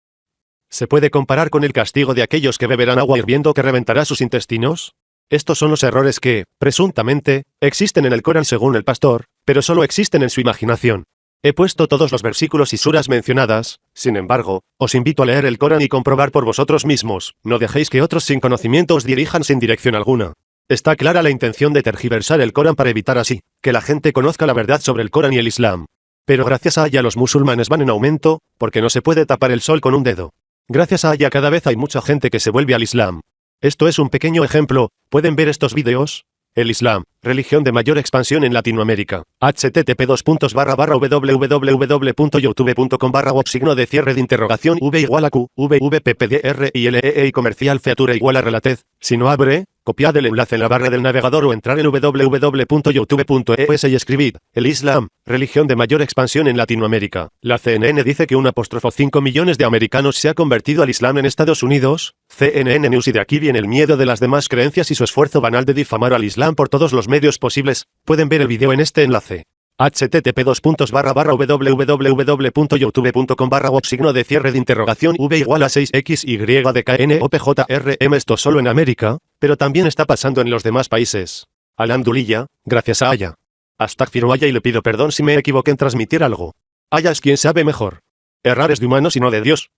¿Se puede comparar con el castigo de aquellos que beberán agua hirviendo que reventará sus intestinos? Estos son los errores que, presuntamente, existen en el Corán según el pastor, pero solo existen en su imaginación. He puesto todos los versículos y suras mencionadas, sin embargo, os invito a leer el Corán y comprobar por vosotros mismos, no dejéis que otros sin conocimiento os dirijan sin dirección alguna. Está clara la intención de tergiversar el Corán para evitar así, que la gente conozca la verdad sobre el Corán y el Islam. Pero gracias a ella los musulmanes van en aumento, porque no se puede tapar el sol con un dedo. Gracias a ella cada vez hay mucha gente que se vuelve al Islam. Esto es un pequeño ejemplo, ¿pueden ver estos vídeos? El Islam, religión de mayor expansión en Latinoamérica. http://www.youtube.com/signo de cierre de interrogación v=q, vvppdr y lee y comercial feature igual a relatez. Si no abre, copiad el enlace en la barra del navegador o entrar en www.youtube.es y escribid, el Islam, religión de mayor expansión en Latinoamérica. La CNN dice que 5 millones de americanos se ha convertido al Islam en Estados Unidos. CNN News, y de aquí viene el miedo de las demás creencias y su esfuerzo banal de difamar al Islam por todos los medios posibles. Pueden ver el video en este enlace. http://www.youtube.com/signo de cierre de interrogación v=6xydknopjrm. Esto solo en América, pero también está pasando en los demás países. Alhamdulillah, gracias a Aya. Astaghfirullah y le pido perdón si me equivoqué en transmitir algo. Aya es quien sabe mejor. Errar es de humanos y no de Dios.